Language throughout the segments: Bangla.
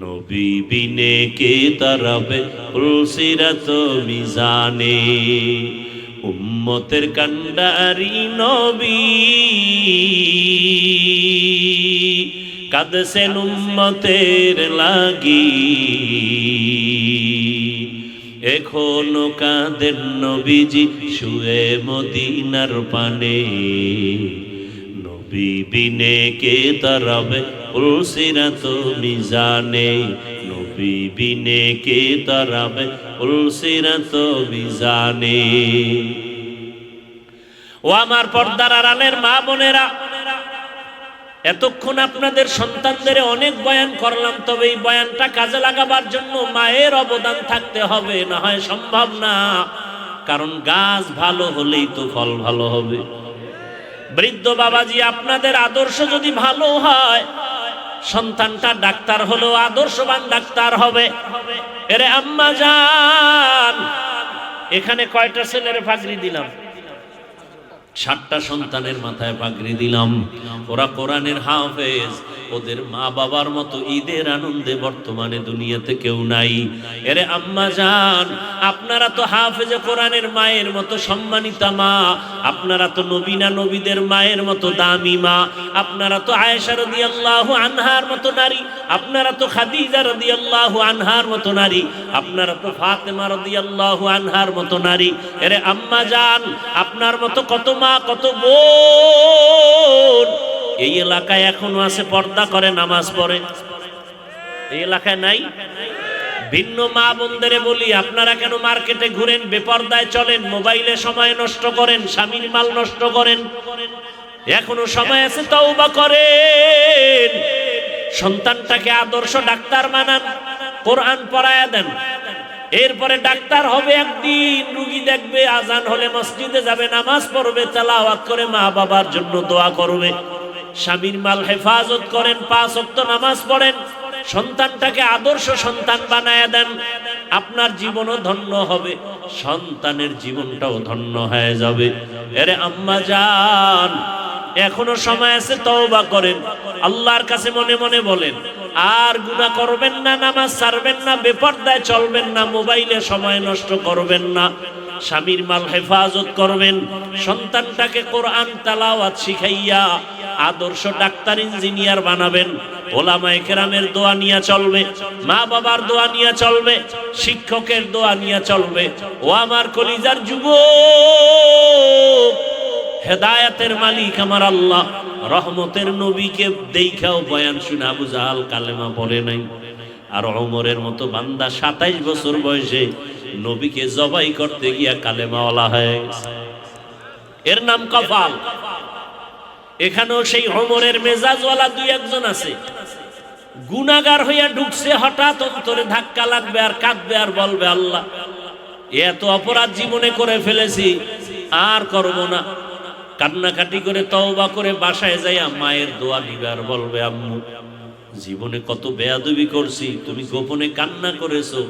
নবী বিনে কে তারাবে পুলসিরাত মিজানে। উম্মতের কান্ডারি নবী কাঁদছেন উম্মতের লাগি, এখনো কাঁদেন নবীজি শুয়ে মদিনার পানে। নবী বিনে কে তারাবে পুলসিরাত মিজানে। নবী বিনে কে তারাবে পুলসিরাত মিজানে। ও আমার পর্দার আড়ালের মা বোনেরা, এতক্ষণ আপনাদের সন্তানদের অনেক বয়ান করলাম, তবে এই বয়ানটা কাজে লাগাবার জন্য মায়ের অবদান থাকতে হবে, না হয় সম্ভব না। কারণ গাছ ভালো হলেই তো ফল ভালো হবে। বৃদ্ধ বাবাজি, আপনাদের আদর্শ যদি ভালো হয়, সন্তানটা ডাক্তার হলেও আদর্শবান ডাক্তার হবে। এরে আম্মা জান, এখানে কয়টা ছেলের পাগড়ি দিলাম? 7টা সন্তানের মাথায় পাগড়ি দিলাম। ওরা কোরআনের হাফেজ। ওদের মা বাবার মতো ঈদের আনন্দে বর্তমানে দুনিয়াতে কেউ নাই। এরে আম্মা জান, আপনারা তো হাফেজে কোরআনের মায়ের মতো সম্মানিতা মা। আপনারা তো নবীনা নবীদের মায়ের মতো দামি মা। আপনারা তো আয়েশা রাদিয়াল্লাহু আনহার মতো নারী। আপনারা তো খাদিজা রাদিয়াল্লাহু আনহার মতো নারী। আপনারা তো ফাতেমা রাদিয়াল্লাহু আনহার মতো নারী। এরে আম্মা জান, আপনার মতো কত মা, কত বোন এই এলাকায় এখনো আছে, পর্দা করে নামাজ পড়ে। এই এলাকায় নাই? ভিন্ন মা বোনদের বলি, আপনারা কেন মার্কেটে ঘুরেন, বেপর্দায় চলেন, মোবাইলে সময় নষ্ট করেন, স্বামীর মাল নষ্ট করেন? এখনো সময় আছে, তওবা করেন। সন্তানটাকে আদর্শ ডাক্তার বানান, কোরআন পড়ায়া দেন। এরপরে ডাক্তার হবে, একদিন রুগী দেখবে, আজান হলে মসজিদে যাবে, নামাজ পড়বে, তেলাওয়াত করে মা বাবার জন্য দোয়া করবে। স্বামীর মাল হেফাজত করেন, 5 ওয়াক্ত নামাজ পড়েন, সন্তানটাকে আদর্শ সন্তান বানায়া দেন। আপনার জীবনও ধন্য হবে, সন্তানের জীবনটাও ধন্য হয়ে যাবে। এরে আম্মা জান, এখনো সময় আছে, তওবা করেন। আল্লাহর কাছে মনে মনে বলেন, আর গুনাহ করবেন না, নামাজ ছাড়বেন না, বেপরদায় চলবেন না, মোবাইলে সময় নষ্ট করবেন না, স্বামীর মাল হেফাজত করবেন, সন্তানটাকে কোরআন তেলাওয়াত শিখাইয়া আদর্শ ডাক্তার ইঞ্জিনিয়ার বানাবেন। ওলামায়ে কেরামের দোয়া নিয়ে চলবে, মা বাবার দোয়া নিয়ে চলবে, শিক্ষকের দোয়া নিয়ে চলবে। ও আমার কলিজার যুবক, হেদায়েতের মালিক আমার আল্লাহ, রহমতের নবীকে দেখাও বয়ান শুনে আবু জাহাল কালেমা পড়ে নাই। আর ওমরের মতো বান্দা 27 বছর বয়সে নবীকে জবাই করতে গিয়া কালেমাওয়ালা হয়ে গেছে। এর নাম কপাল। এখানেও সেই ওমরের মেজাজওয়ালা 2-1 আছে, গুনাহগার হইয়া ঢুকছে, হঠাৎ অন্তরে ধাক্কা লাগবে আর কাঁদবে আর বলবে, আল্লাহ এত অপরাধ জীবনে করে ফেলেছি, আর করব না। কান্নাকাটি করে তওবা করে বাসায় যাইয়া মায়ের দোয়া নিবে আর বলবে, আম্মু জীবনে কত বেয়াদবি করছি, তুমি গোপনে কান্না করেছো,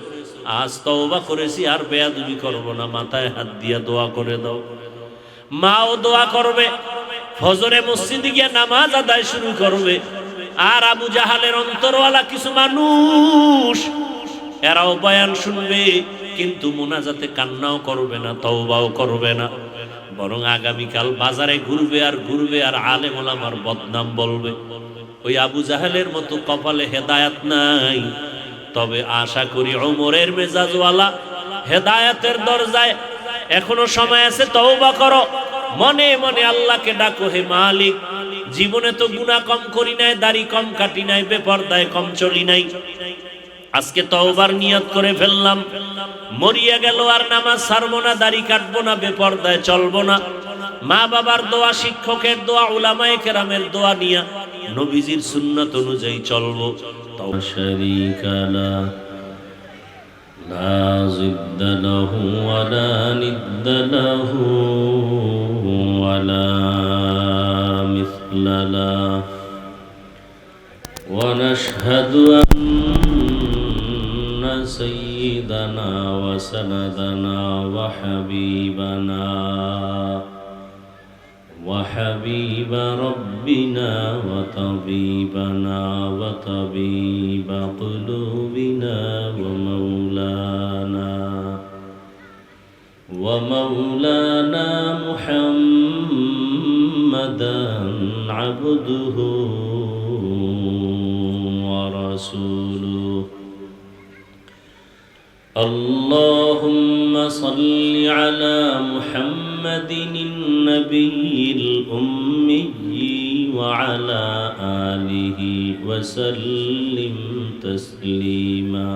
আজ তওবা করেছি, আর বেয়াদবি করব না, মাথায় হাত দিয়া দোয়া করে দাও। মাও দোয়া করবে, ফজরে মসজিদে গিয়ে নামাজ আদায় শুরু করবে। আর আবু জাহালের অন্তরওয়ালা কিছু মানুষ, এরাও বয়ান শুনবে, কিন্তু মুনাজাতে কান্নাও করবে না, তওবাও করবে না, বরং আগামীকাল বাজারে ঘুরবে আর ঘুরবে আর আলেম ওলামার বদনাম বলবে। ওই আবু জাহেলের মতো কপালে হেদায়েত নাই। তবে আশা করি ওমরের মেজাজওয়ালা হেদায়েতের দরজায় এখনো সময় আছে, তওবা করো, মনে মনে আল্লাহকে ডাকো, হে মালিক জীবনে তো গুনাহ কম করি নাই, দাড়ি কম কাটি নাই, বেপরদায় কম চলি নাই, আজকে তওবার নিয়ত করে ফেললাম, মরিয়া গেল আর নামাজ ছাড়বো না, দাড়ি কাটবো না, বেপরদায় চলবো না। মা বাবার দোয়া, শিক্ষকের দোয়া, উলামায়ে কেরামের দোয়া নিয়া নবীজির সুন্নাত অনুযায়ী চলবো। শারীকা লা লা জিদ্দা লাহু ওয়া লা নিদ্দা লাহু ওয়া লা মিসলা লাহু ওয়া নাশহাদু আন্না সাইয়্যিদানা ওয়া সানাদানা ওয়া হাবিবানা حبيب ربنا وطبيبنا وطبيب قلوبنا ومولانا محمدا عبده ورسوله. اللهم صل على محمد النبي الأمي وعلى آله وسلم تسليما.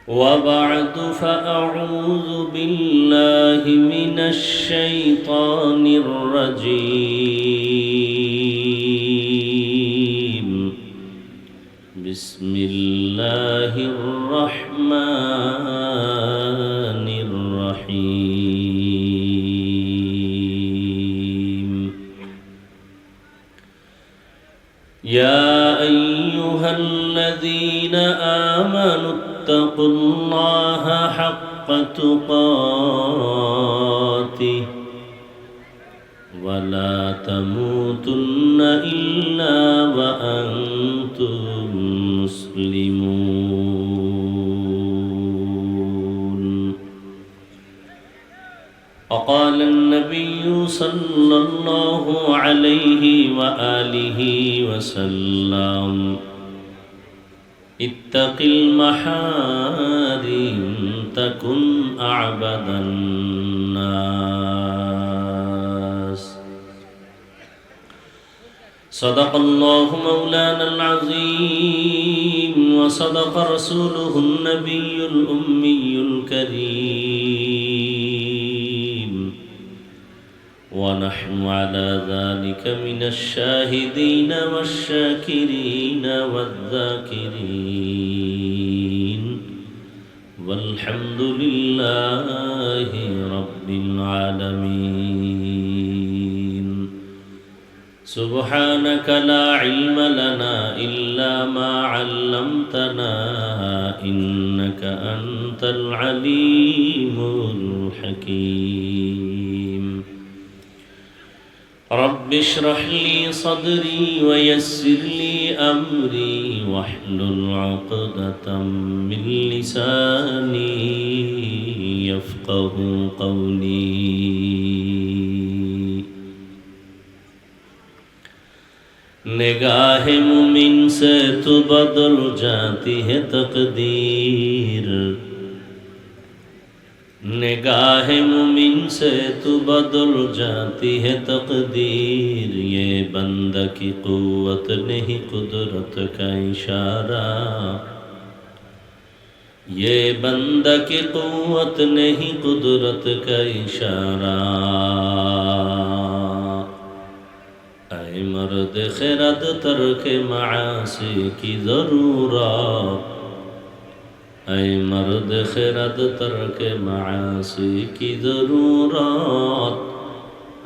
وبعد فأعوذ بالله من الشيطان الرجيم. بسم الله الرحمن الرحيم. يا أيها الذين آمنوا اتقوا الله حق تقاته ولا تموتن إلا وأنتم مسلمون. وقال النبي صلى الله عليه وآله وسلم اتق المحارم تكن أعبد الناس. صدق الله مولانا العظيم وصدق رسوله النبي الأمي الكريم ونحن على ذلك من الشاهدين والشاكرين والذاكرين والحمد لله رب العالمين. سبحانك لا علم لنا إلا ما علمتنا إنك أنت العليم الحكيم. رب اشرح لي صدري ويسر لي أمري واحلل عقدة من لساني يفقه قولي. निगाह मुमिन से तो बदल जाती है तकदीर. निगाह मुमिन से तो बदल जाती है तकदीर. ये बंदा की कुव्वत नहीं कुदरत का इशारा. ये बंदा की कुव्वत नहीं कुदरत का इशारा. ऐ मर्द खिरद तर्क मासी की ज़रूरत. ऐ मर्द खिरद तर्क मासी की ज़रूरत.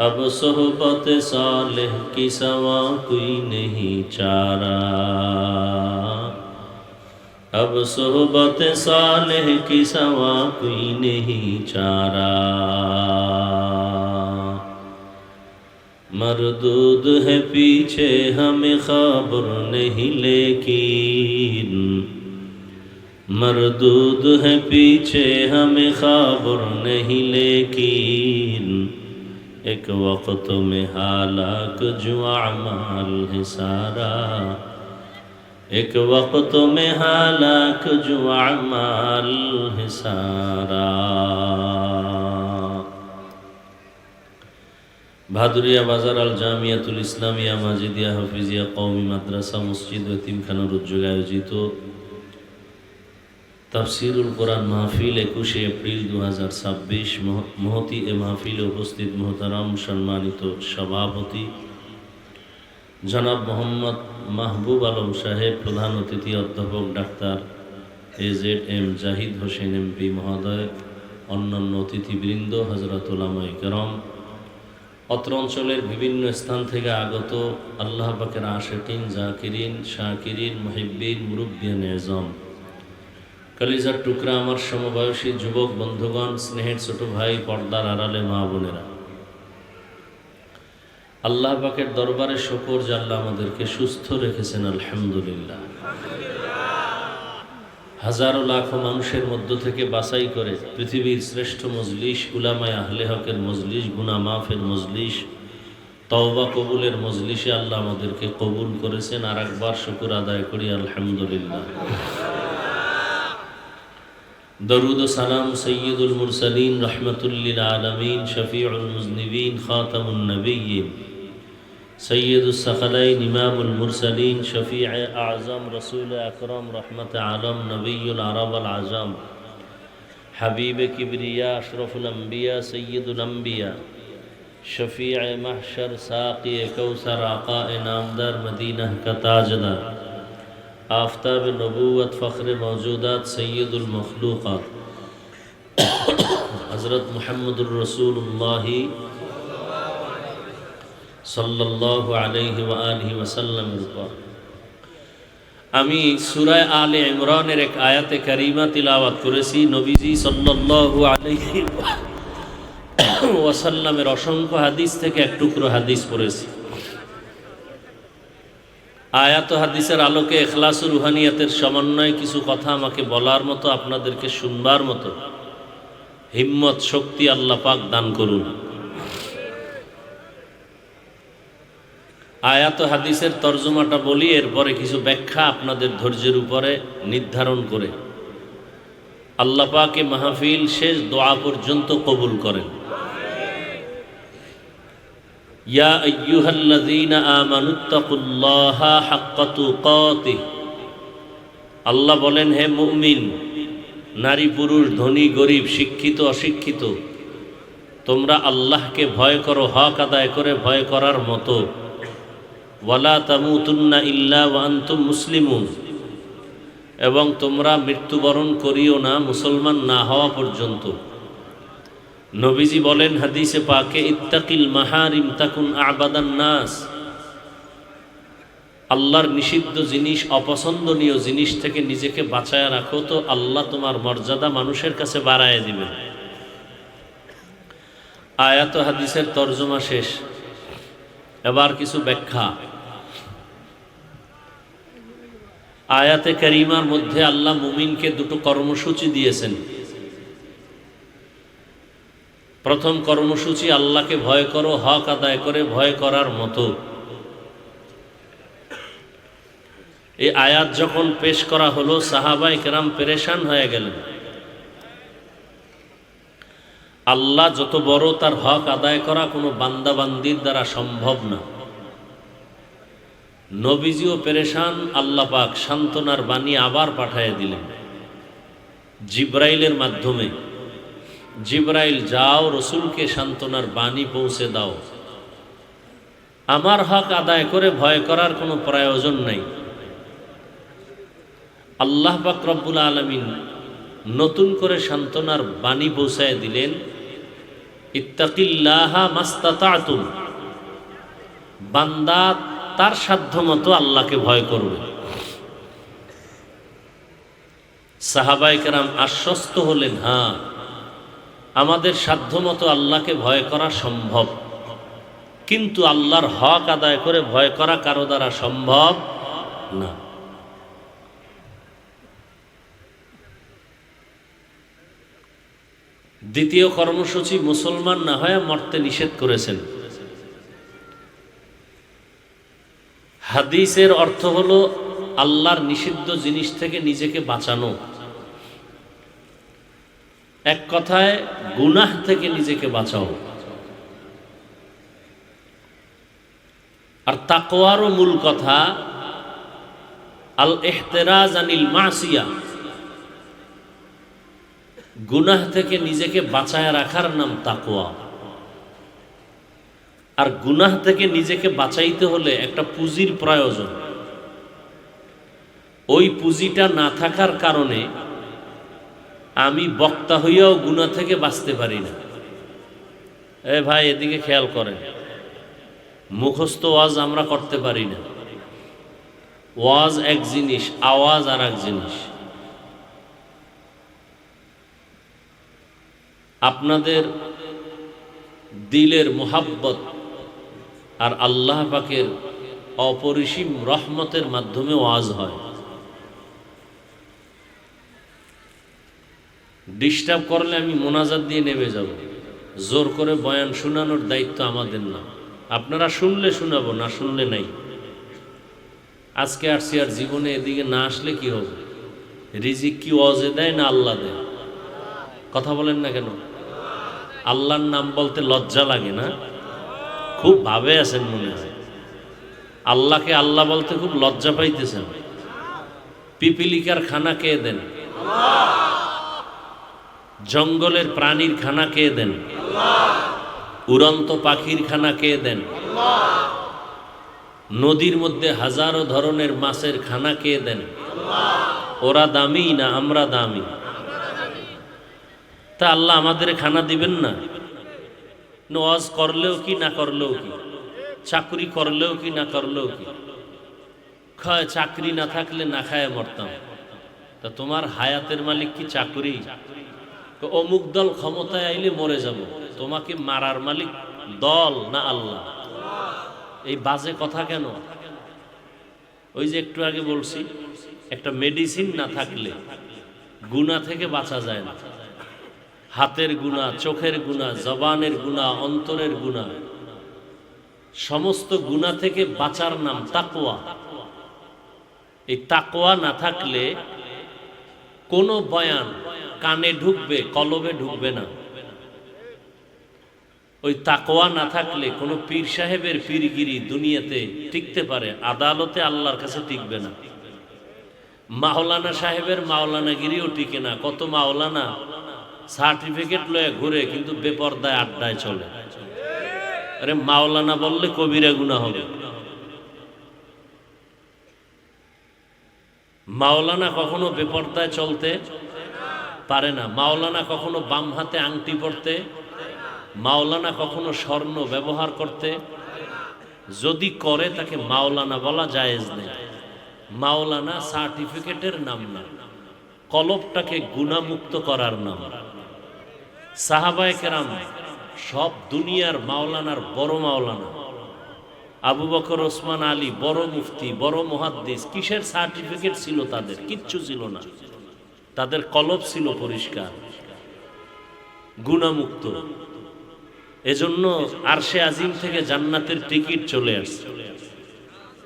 अब सोहबत सालेह की सवा कोई नहीं चारा. अब सोहबत सालेह की सवा कोई नहीं चारा. मरदूद है पीछे हमें खबर नहीं लेकिन. मरदूद है पीछे हमें खबर नहीं लेकिन. एक वक्त में हालाक जो अमाल है सारा. एक वक्त में हालाक जो अमाल है सारा. भादुरिया बाजार আল জামিয়াতুল ইসলামিয়া মাজিদিয়া হাফিজিয়া কওমি মাদ্রাসা মসজিদ ও তিমখানার উদ্যোগে আয়োজিত তাফসিরুল কোরআন মাহফিল 21 এপ্রিল 2026 মহতি এ মাহফিলে উপস্থিত মোহতারাম সম্মানিত সভাপতি জনাব মোহাম্মদ মাহবুব আলম সাহেব, প্রধান অতিথি অধ্যাপক doctor AZM Zahid Hossain MP মহোদয়, অন্যান্য অতিথিবৃন্দ, হযরত উলামায়ে কেরাম, অত্র অঞ্চলের বিভিন্ন স্থান থেকে আগত আল্লাহ পাকের আশিকিন, জাকিরিন, শাকিরিন, মুহিব্বিন, মুরব্বিয়ান এজম, কলিজার টুকরা আমার সমবয়সী যুবক বন্ধুগণ, স্নেহের ছোট ভাই, পর্দার আড়ালে মা বোনেরা, আল্লাহ পাকের দরবারে শুকর যে আল্লাহ আমাদেরকে সুস্থ রেখেছেন, আলহামদুলিল্লাহ। হাজারো লাখো মানুষের মধ্য থেকে বাছাই করে পৃথিবীর শ্রেষ্ঠ মজলিস, উলামায়ে আহলে হকের মজলিস, গুনাহ মাফের মজলিস, তওবা কবুলের মজলিসে আল্লাহ আমাদেরকে কবুল করেছেন। আর একবার শুকর আদায় করি, আলহামদুলিল্লাহ। দরুদ ও সালাম সৈয়দুল মুরসালিন, রহমাতুল লিল আলামিন, শফিউল মুজনিবিন, খাতামুন নবিয়্যিন, সৈয়দুস সাকালাইন, ইমামুল মুরসালিন, শফিউ আযম, রাসূল আকরাম, রহমতে আলম, নবিয়ুল আরব আল আজম, হাবিবে কিবরিয়া, আশরাফুল আম্বিয়া, সৈয়দুল আম্বিয়া, শফিউ মাহশর, সাকি কৌসর, আকায়ে নামদার, মদিনা কা তাজদার, आफताब नबूवत, फ़ख्र मौजूदात, सैयदुल मखलूक़ात, हज़रत मुहम्मदुर रसूलुल्लाह सल्लल्लाहु अलैहि व आलिहि वसल्लम। আমি সূরা আলে ইমরানের এক আয়াতে কারিমা তিলাওয়াত করেছি। নবীজি সাল্লাল্লাহু আলাইহি ওয়াসাল্লামের অসংখ্য হাদিস থেকে এক টুকরো হাদিস পড়েছি। আয়াত ও হাদিসের আলোকে ইখলাস ও রুহানিয়াতের সমন্বয়ে কিছু কথা আমাকে বলার মতো, আপনাদেরকে শুনবার মতো হিম্মত, শক্তি আল্লাহ পাক দান করুন। আয়াত ও হাদিসের তর্জমাটা বলি, এরপরে কিছু ব্যাখ্যা আপনাদের ধৈর্যের উপরে নির্ধারণ করে আল্লাহ পাক এই মাহফিল শেষ দোয়া পর্যন্ত কবুল করেন। ইয়া আইয়ুহাল্লাযীনা আমানুত্তাকুল্লাহা হাক্কা তুকাতিহ। আল্লাহ বলেন, হে মুমিন, নারী পুরুষ, ধনী গরিব, শিক্ষিত অশিক্ষিত, তোমরা আল্লাহকে ভয় করো হক আদায় করে ভয় করার মতো। ওয়ালা তামুতুন্না ইল্লা ওয়া আনতুম মুসলিমুন। এবং তোমরা মৃত্যুবরণ করিও না মুসলমান না হওয়া পর্যন্ত। নবীজি বলেন হাদিসে পাকে, ইত্তাকিল মাহারিম তাকুন আবাদান নাস। আল্লাহর নিষিদ্ধ জিনিস, অপছন্দনীয় জিনিস থেকে নিজেকে বাঁচায় রাখো, তো আল্লাহ তোমার মর্যাদা মানুষের কাছে বাড়ায় দিবেন। আয়াত হাদিসের তর্জমা শেষ, এবার কিছু ব্যাখ্যা। আয়াতে কারিমার মধ্যে আল্লাহ মুমিনকে দুটো কর্মসূচি দিয়েছেন। প্রথম কর্মসূচি, আল্লাহকে ভয় করো হক আদায় করে ভয় করার মতো। এই আয়াত যখন পেশ করা হলো, সাহাবায়ে কেরাম পেরেশান হয়ে গেলেন। আল্লাহ যত বড়, তার হক আদায় করা কোনো বান্দা বান্দির দ্বারা সম্ভব না। নবীজিও পেরেশান। আল্লাহ পাক সান্ত্বনার বাণী আবার পাঠিয়ে দিলেন জিবরাইলের মাধ্যমে। জিবরাইল, যাও রসুলকে সান্ত্বনার বাণী পৌঁছে দাও, আমার হক আদায় করে ভয় করার কোনো প্রয়োজন নাই। আল্লাহ পাক রব্বুল আলামিন নতুন করে সান্ত্বনার বাণী পৌঁছায় দিলেন, ইত্তাকিল্লাহা মাস্তাতাতুম। বান্দা তার সাধ্য মতো আল্লাহকে ভয় করবে। সাহাবায়ে কেরাম আশ্বস্ত হলেন, হ্যাঁ, আমাদের সাধ্য মতো আল্লাহকে ভয় করা সম্ভব, কিন্তু আল্লাহর হক আদায় করে ভয় করা কারো দ্বারা সম্ভব না। দ্বিতীয় কর্মসূচি, মুসলমান না হয়ে মরতে নিষেধ করেছেন। হাদিসের অর্থ হলো আল্লাহর নিষিদ্ধ জিনিস থেকে নিজেকে বাঁচানো। এক কথায় গুনাহ থেকে নিজেকে বাঁচাও। আর তাকওয়ারও মূল কথা আল ইহতিরাজ আনিল মাসিয়া। গুনাহ থেকে নিজেকে বাঁচায় রাখার নাম তাকওয়া। আর গুনাহ থেকে নিজেকে বাঁচাইতে হলে একটা পুঁজির প্রয়োজন। ওই পুঁজিটা না থাকার কারণে আমি বক্তা হইয়াও গুনাহ থেকে বাঁচতে পারি না। এ ভাই, এদিকে খেয়াল করেন, মুখস্থ ওয়াজ আমরা করতে পারি না। ওয়াজ এক জিনিস, আওয়াজ আর এক জিনিস। আপনাদের দিলের মোহাব্বত আর আল্লাহ পাকের অপরিসীম রহমতের মাধ্যমে ওয়াজ হয়। ডিস্টার্ব করলে আমি মোনাজাত দিয়ে নেমে যাব। জোর করে বয়ান শোনানোর দায়িত্ব আমাদের না। আপনারা শুনলে শোনাবো, না শুনলে নাই। আজকে আসছি, আর জীবনে এদিকে না আসলে কি হবে? রিজিক কি ওয়াজে দেয় না আল্লাহ দেয়? কথা বলেন না কেন? আল্লাহর নাম বলতে লজ্জা লাগে না? খুব ভাবে আছেন মনে হয়, আল্লাহকে আল্লাহ বলতে খুব লজ্জা পাইতেছেন। পিপিলিকার খানা কে দেন? জঙ্গলের প্রাণীর খানা কে দেন? উড়ন্ত পাখির খানা কে দেন? নদীর মধ্যে হাজারো ধরনের মাছের খানা কে দেন? ওরা দামি না আমরা দামি? তা আল্লাহ আমাদের খানা দিবেন না? ওয়াজ করলেও কি না করলেও কি, চাকরি করলেও কি না করলেও কি, চাকরি না থাকলে না খায় মরতাম। তা তোমার হায়াতের মালিক কি চাকরি? অমুক দল ক্ষমতায় আইলে মরে যাব। তোমাকে মারার মালিক দল না আল্লাহ? এই বাজে কথা কেন? ওই যে একটু আগে বলছি, একটা মেডিসিন না থাকলে গুনাহ থেকে বাঁচা যায় না। হাতের গুনাহ, চোখের গুনাহ, জবানের গুনাহ, অন্তরের গুনাহ, সমস্ত গুনাহ থেকে বাঁচার নাম তাকওয়া। এই তাকওয়া না থাকলে কোনো বয়ান কানে ঢুকবে, কলবে ঢুকবে না। ওই তাকওয়া না থাকলে কোনো পীর সাহেবের পীরগিরি দুনিয়াতে টিকতে পারে, আদালতে আল্লাহর কাছে টিকবে না। মাওলানা সাহেবের মাওলানাগিরিও টিকে না। কত মাওলানা সার্টিফিকেট লয়ে ঘুরে কিন্তু বেপরদায় আড্ডায় চলে। আরে মাওলানা বললে কবিরা গুনাহ হবে। মাওলানা কখনো বেপরদায় চলতে পারে না। মাওলানা কখনো বাম হাতে আংটি পরতে, মাওলানা কখনো স্বর্ণ ব্যবহার করতে, যদি করে তাকে মাওলানা বলা জায়েজ নেই। মাওলানা সার্টিফিকেটের নাম না, কলবটাকে গুনাহমুক্ত করার নাম। সাহাবায়ে কেরাম সব দুনিয়ার মাওলানার বড় মাওলানা। আবু বকর, ওসমান, আলী বড় মুফতি, বড় মুহাদ্দিস। কিসের সার্টিফিকেট ছিল তাদের? কিচ্ছু ছিল না। তাদের কলব ছিল পরিষ্কার, গুনাহমুক্ত। এজন্য আরশে আজিম থেকে জান্নাতের টিকিট চলে আসছে।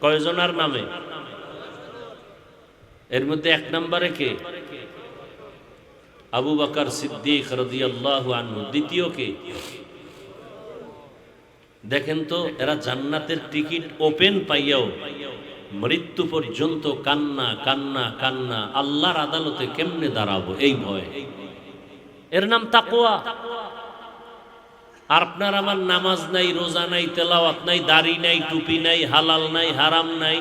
কয়জনার নামে? এর মধ্যে এক নম্বরে কে? আবু বকর সিদ্দিক রাদিয়াল্লাহু আনহু। দ্বিতীয় কে? দেখেন তো, এরা জান্নাতের টিকিট ওপেন পাইয়াও মৃত্যু পর্যন্ত কান্না কান্না কান্না। আল্লাহর আদালতে কেমনে দাঁড়াবো এই ভয়ে। এর নাম তাকওয়া। আর আপনার আমার নামাজ নাই, রোজা নাই, তেলাওয়াত নাই, দাড়ি নাই, টুপি নাই, হালাল নাই, হারাম নাই,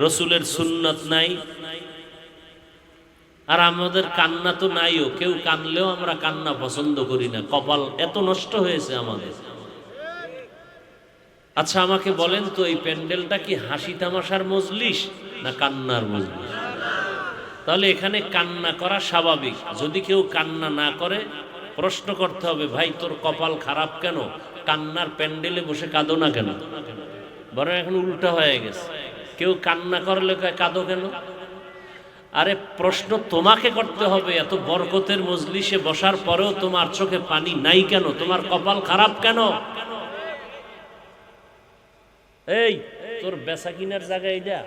রসুলের সুন্নাত নাই। আর আমাদের কান্না তো নাইও। কেউ কানলেও আমরা কান্না পছন্দ করি না। কপাল এত নষ্ট হয়েছে আমাদের। আচ্ছা আমাকে বলেন তো, এই প্যান্ডেলটা কি হাসি তামাশার মজলিস না কান্নার মজলিস? তাহলে এখানে কান্না করা স্বাভাবিক। যদি কেউ কান্না না করে, প্রশ্ন করতে হবে, ভাই তোর কপাল খারাপ কেন? কান্নার প্যান্ডেলে বসে কাঁদো না কেন? বরং এখন উল্টা হয়ে গেছে, কেউ কান্না করলে কাঁদো কেন? আরে প্রশ্ন তোমাকে করতে হবে, এত বরকতের মজলিসে বসার পরেও তোমার চোখে পানি নাই কেন? তোমার কপাল খারাপ কেন? এই তোর বেচা কিনার জায়গা এইটা?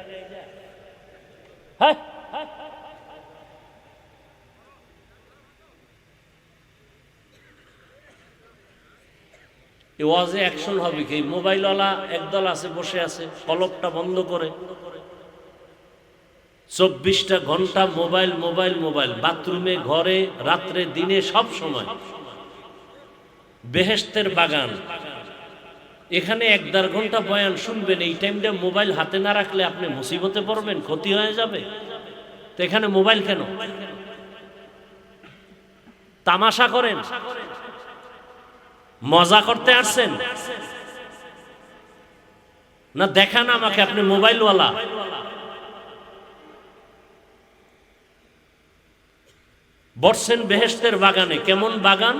হ্যাঁ, ওয়াজে অ্যাকশন হবে কি? মোবাইলওয়ালা একদল আছে, বসে আছে কলপটা বন্ধ করে, 24টা ঘন্টা মোবাইল মোবাইল মোবাইল, বাথরুমে, ঘরে, রাত্রে, দিনে, সব সময়। বেহেশতের বাগান, এখানে 1-1.5 ঘন্টা বয়ান শুনবেন। এই টাইমটা মোবাইল হাতে না রাখলে আপনি মুসিবতে পড়বেন, ক্ষতি হয়ে যাবে। তো এখানে মোবাইল কেন? তামাশা করেন? মজা করতে আসছেন? না দেখান আমাকে আপনি মোবাইলওয়ালা। বসছেন বেহেশতের বাগানে। কেমন বাগান?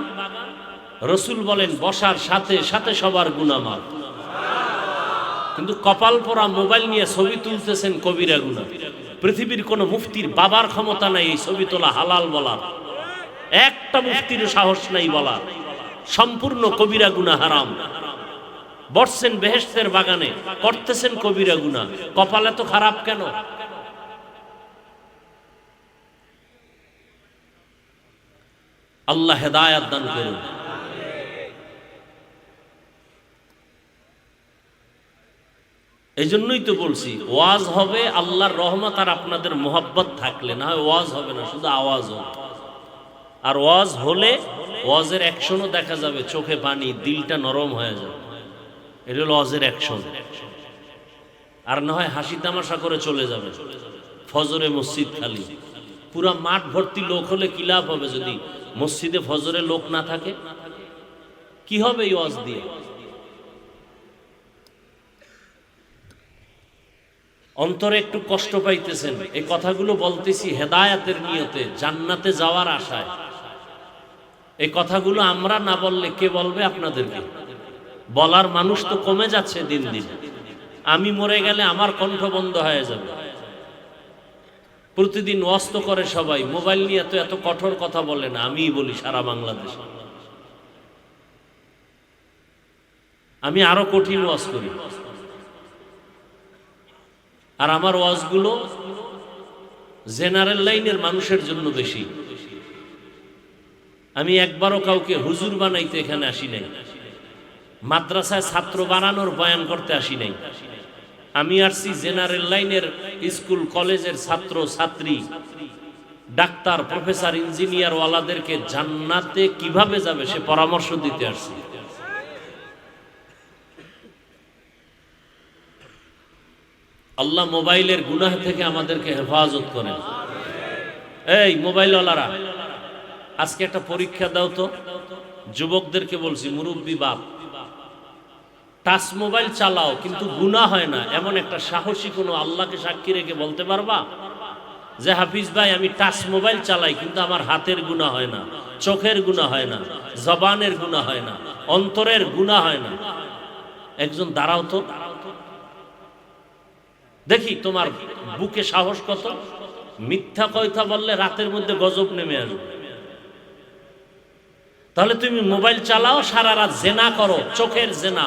রসুল বলেন বসার সাথে সাথে সবার গুনাহ মাফ। কিন্তু কপাল পরা মোবাইল নিয়ে ছবি তুলতেছেন কবিরা গুনাহ। পৃথিবীর কোন মুফতির বাবার ক্ষমতা নাই এই ছবি তোলা হালাল বলার, একটা মুফতির সাহস নাই বলার। সম্পূর্ণ কবিরা গুনাহ, হারাম। বসছেন বেহেশতের বাগানে, করতেছেন কবিরা গুনাহ, কপাল এত খারাপ কেন? আল্লাহ হেদায়াত দান করুন। এই জন্যই তো বলছি ওয়াজ হবে আল্লাহর রহমত আর আপনাদের মোহাব্বত থাকলে, না হয় ওয়াজ হবে না, শুধু আওয়াজ হবে। আর ওয়াজ হলে ওয়াজের অ্যাকশনও দেখা যাবে, চোখে পানি, দিলটা নরম হয়ে যাবে। এটা হলো ওয়াজের অ্যাকশন। আর না হয় হাসি তামাশা করে চলে যাবে। ফজরে মসজিদ খালি, পুরা মাঠ ভর্তি লোক হলে কি লাভ হবে যদি মসজিদে ফজরে লোক না থাকে? কি হবে এই ওয়াজ দিয়ে? অন্তরে একটু কষ্ট পাইতেছেন, এই কথাগুলো বলতেছি হেদায়াতের নিয়তে, জান্নাতে যাওয়ার আশায়। এই কথাগুলো আমরা না বললে কে বলবে আপনাদেরকে? বলার মানুষ তো কমে যাচ্ছে দিন দিন। আমি মরে গেলে আমার কণ্ঠ বন্ধ হয়ে যাবে। প্রতিদিন ওয়াজ তো করে সবাই, মোবাইল নিয়ে তো এত কঠোর কথা বলে না, আমিই বলি সারা বাংলাদেশে। আমি আরো কঠিন ওয়াজ করি, আর আমার ওয়াজগুলো জেনারেল লাইনের মানুষের জন্য বেশি। আমি একবারও কাউকে হুজুর বানাইতে এখানে আসি নাই, মাদ্রাসায় ছাত্র বানানোর বয়ান করতে আসি নাই। আমি আসছি জেনারেল লাইনের স্কুল কলেজের ছাত্র ছাত্রী, ডাক্তার, প্রফেসর, ইঞ্জিনিয়ার ওয়ালাদেরকে জান্নাতে কিভাবে যাবে সে পরামর্শ দিতে আসছি। আল্লাহ মোবাইলের গুনাহ থেকে আমাদেরকে হেফাজত করেন। এই মোবাইলওয়ালারা, আজকে একটা পরীক্ষা দাও তো। যুবকদেরকে বলছি, মুরব্বী বাপ, টাচ মোবাইল চালাও কিন্তু গুনাহ হয় না, এমন একটা সাহসী কোনো আল্লাহকে সাক্ষী রেখে বলতে পারবা যে হাফিজ ভাই আমি টাচ মোবাইল চালাই কিন্তু আমার হাতের গুনাহ হয় না, চোখের গুনাহ হয় না, জবানের গুনাহ হয় না, অন্তরের গুনাহ হয় না? একজন দাঁড়াও তো দেখি, তোমার বুকে সাহস কত? মিথ্যা কথা বললে রাতের মধ্যে গজব নেমে আসবে। তাহলে তুমি মোবাইল চালাও, সারা রাত জেনা করো, চোখের জেনা,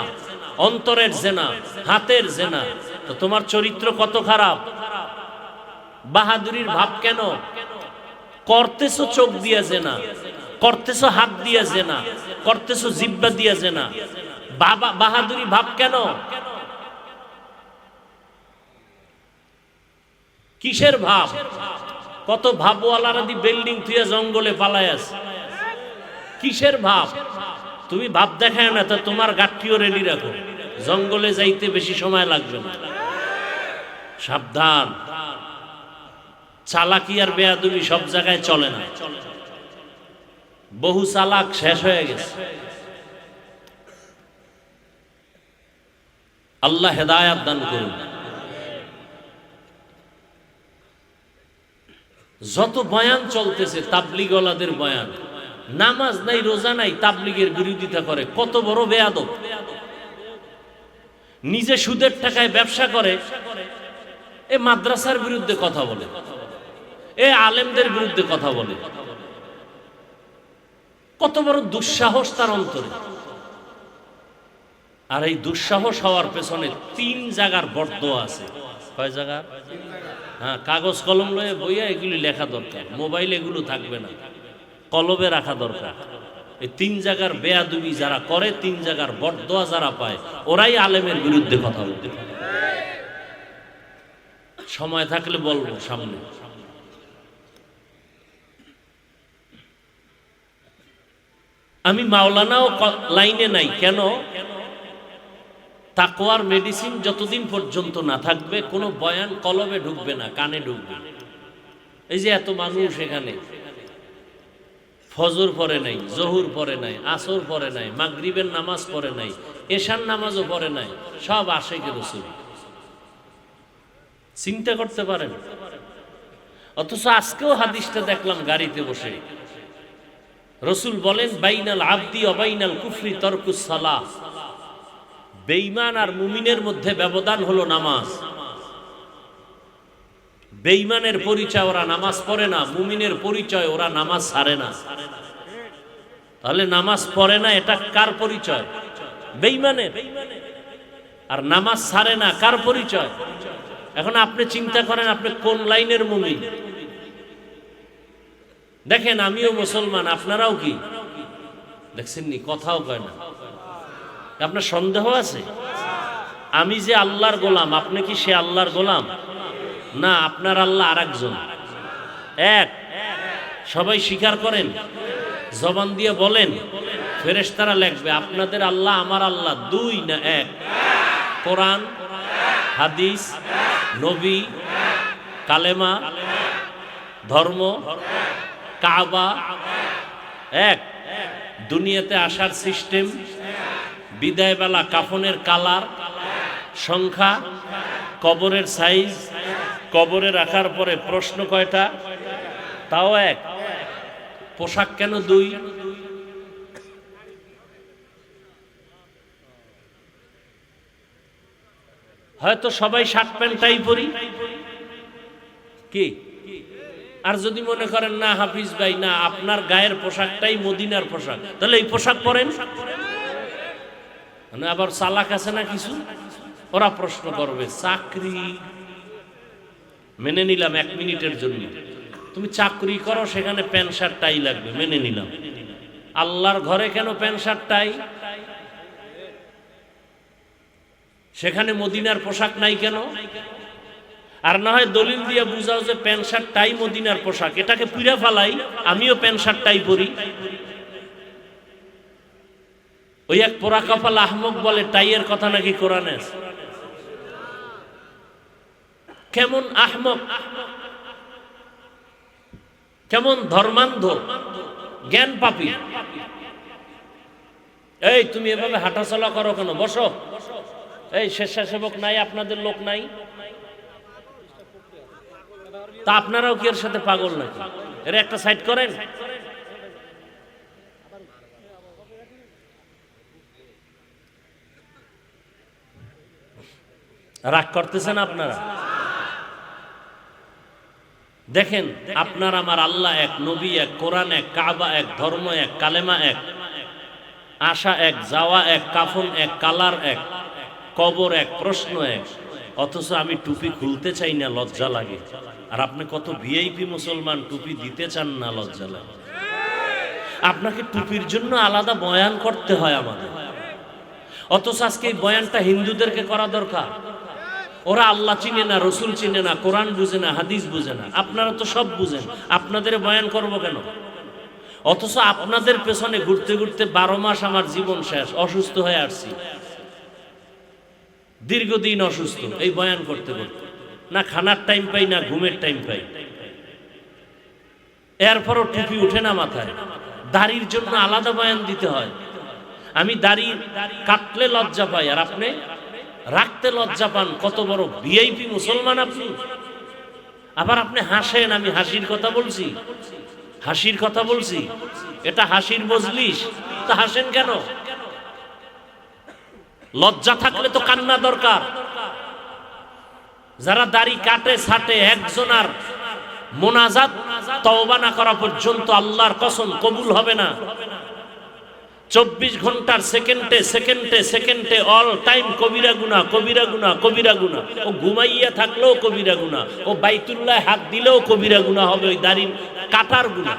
অন্তরের জেনা, হাতের জেনা, তো তোমার চরিত্র কত খারাপ। বাহাদুরির ভাব কেন করতেছো? চোখ দিয়ে জেনা করতেছো, হাত দিয়ে জেনা করতেছো, জিহ্বা দিয়ে জেনা। বাহাদুরি ভাব কেন? কিসের ভাব? কত ভাবওয়ালারা দি বিল্ডিং থুয়ে জঙ্গলে পালায় আছে, কিসের ভাব? তুমি ভাব দেখায় না, তা তোমার গাঠটিও রেডি রাখো, জঙ্গলে যাইতে বেশি সময় লাগবে না। সাবধান, চালাকি আর বেয়াদবি সব জায়গায় চলে না। বহু চালাক শেষ হয়ে গেছে। আল্লাহ হেদায়াত দান করুন। যত বয়ান চলতেছে তাবলিগওয়ালাদের বয়ান, নামাজ নাই, রোজা নাই, তাবলিগের বিরোধিতা করে, কত বড় বেয়াদব। নিজে সুদের টাকায় ব্যবসা করে, এ মাদ্রাসার বিরুদ্ধে কথা বলে, এ আলেমদের বিরুদ্ধে কথা বলে। কত বড় দুঃসাহস তার অন্তরে। আর এই দুঃসাহস হওয়ার পেছনে 3 জায়গার বরদোয়া আছে। কয় জায়গা? হ্যাঁ, কাগজ কলম লয়ে বইয়া এগুলি লেখা দরকার। মোবাইল এগুলো থাকবে না, কলবে রাখা দরকার। এই 3 জায়গার বেয়াদবি যারা করে, 3 জায়গার বরদোয়া যারা পায়, ওরাই আলেমের বিরুদ্ধে কথা বলতে। সময় থাকলে বলবো সামনে। আমি মাওলানাও লাইনে নাই কেন? তাকওয়ার মেডিসিন যতদিন পর্যন্ত না থাকবে, কোনো বয়ান কলবে ঢুকবে না, কানে ঢুকবে। এই যে এত মানুষ এখানে ফজর পড়ে নাই, জহুর পড়ে নাই, আসর পড়ে নাই, মাগরিবের নামাজ পড়ে নাই, এশার নামাজও পড়ে নাই, সব আশিকে রাসূল। চিন্তা করতে পারেন? অথচ আজকেও হাদিসটা দেখলাম গাড়িতে বসে, রাসূল বলেন বাইনাল আবদি ওয়া বাইনাল কুফরি তারকুস সালাহ। বেঈমান আর মুমিনের মধ্যে ব্যবধান হলো নামাজ। বেঈমানের পরিচয় ওরা নামাজ পড়ে না, মুমিনের পরিচয় ওরা নামাজ ছাড়ে না। তাহলে নামাজ পড়ে না এটা কার পরিচয়? বেঈমানের। আর নামাজ ছাড়ে না কার পরিচয়? এখন আপনি চিন্তা করেন আপনি কোন লাইনের মুমিন। দেখেন আমিও মুসলমান, আপনারাও কি দেখছেন নি? কথাও কয় না। আপনার সন্দেহ আছে? আমি যে আল্লাহর গোলাম, আপনি কি সে আল্লাহর গোলাম? না, আপনার আল্লাহ আরেকজন। এক, সবাই স্বীকার করেন, জবান দিয়ে বলেন, ফেরেশতারা লিখবে আপনাদের আল্লাহ আমার আল্লাহ দুই না এক? কোরআন, হাদিস, নবী, কালেমা, ধর্ম, কাবা এক। দুনিয়াতে আসার সিস্টেম, বিদায় বেলা কাফনের কালার, সংখ্যা, কবরের সাইজ, কবরে রাখার পরে প্রশ্ন কয়টা তাও এক। পোশাক কেন দুই? হয়তো সবাই শার্ট প্যান্টটাই পরি কি? আর যদি মনে করেন না হাফিজ ভাই না আপনার গায়ের পোশাকটাই মদিনার পোশাক, তাহলে এই পোশাক পরেন। মানে আবার চালাক আছে না কিছু, ওরা প্রশ্ন করবে চাকরি মেনে নিলাম 1 মিনিটের জন্য, তুমি চাকরি করো সেখানে প্যান্ট শার্ট টাই লাগবে, মেনে নিলাম। আল্লাহর ঘরে কেন প্যান্ট শার্ট টাই? সেখানে মদিনার পোশাক নাই কেন? আর না হয় দলিল দিয়ে বুঝাও যে প্যান্ট শার্ট টাই মদিনার পোশাক, এটাকে পুরা ফালাই, আমিও প্যান্ট শার্ট টাই পরি। ওই এক পোড়া কপাল আহমক বলে টাইয়ের কথা নাকি কোরআনে আছে। কেমন আহমক, কেমন ধর্মান্ধ, জ্ঞান পাপী। এই তুমি এভাবে হাঁটাচলা করো কেন? বসো। এই স্বেচ্ছাসেবক নাই, আপনাদের লোক নাই? তা আপনারাও কি এর সাথে পাগল নাকি? এর একটা সাইড করেন। রাগ করতেছেন আপনারা? দেখেন আপনার আমার আল্লাহ এক, নবী এক, কোরআন এক, কাবা এক, ধর্ম এক, কালেমা এক, আসা এক, যাওয়া এক, কাফন এক, কালার এক, কবর এক, প্রশ্ন এক। অথচ আমি টুপি খুলতে চাই না, লজ্জা লাগে। আর আপনি কত ভিআইপি মুসলমান, টুপি দিতে চান না, লজ্জা লাগে। আপনাকে টুপির জন্য আলাদা বয়ান করতে হয় আমাদের। অথচ আজকে এই বয়ানটা হিন্দুদেরকে করা দরকার। ওরা আল্লাহ চিনে না, রসুল চিনে না, কোরআন বুঝে না, হাদিস বুঝে না। আপনারা তো সব বুঝেন, আপনাদের বয়ান করব কেন? অথচ আপনাদের পেছনে ঘুরতে ঘুরতে 12 মাস আমার জীবন শেষ, অসুস্থ হয়ে আসছি, দীর্ঘদিন অসুস্থ এই বয়ান করতে করতে। না খানার টাইম পাই, না ঘুমের টাইম পাই। এরপরও টুপি উঠে না মাথায়। দাড়ির জন্য আলাদা বয়ান দিতে হয়। আমি দাড়ি কাটলে লজ্জা পাই, আর আপনি রাখতে লজ্জা পান। কত বড় ভিআইপি মুসলমান আপনি! আবার আপনি হাসেন, আমি হাসির কথা বলছি, হাসির কথা বলছি। এটা হাসির মজলিস, তা হাসেন কেন? লজ্জা থাকলে তো কান্না দরকার। যারা দাড়ি কাটে ছাটে, একজনার মোনাজাত তওবা না করা পর্যন্ত আল্লাহর কসম কবুল হবে না। 24 ঘন্টার সেকেন্ডে সেকেন্ডে সেকেন্ডে অল টাইম কবিরা গুনাহ, কবিরা গুনাহ, কবিরা গুনাহ। ও ঘুমাইয়া থাকলেও কবিরা গুনাহ, ও বাইতুল্লাহ হাত দিলেও কবিরা গুনাহ হবে। ওই দাড়ি কাটার গুনাহ।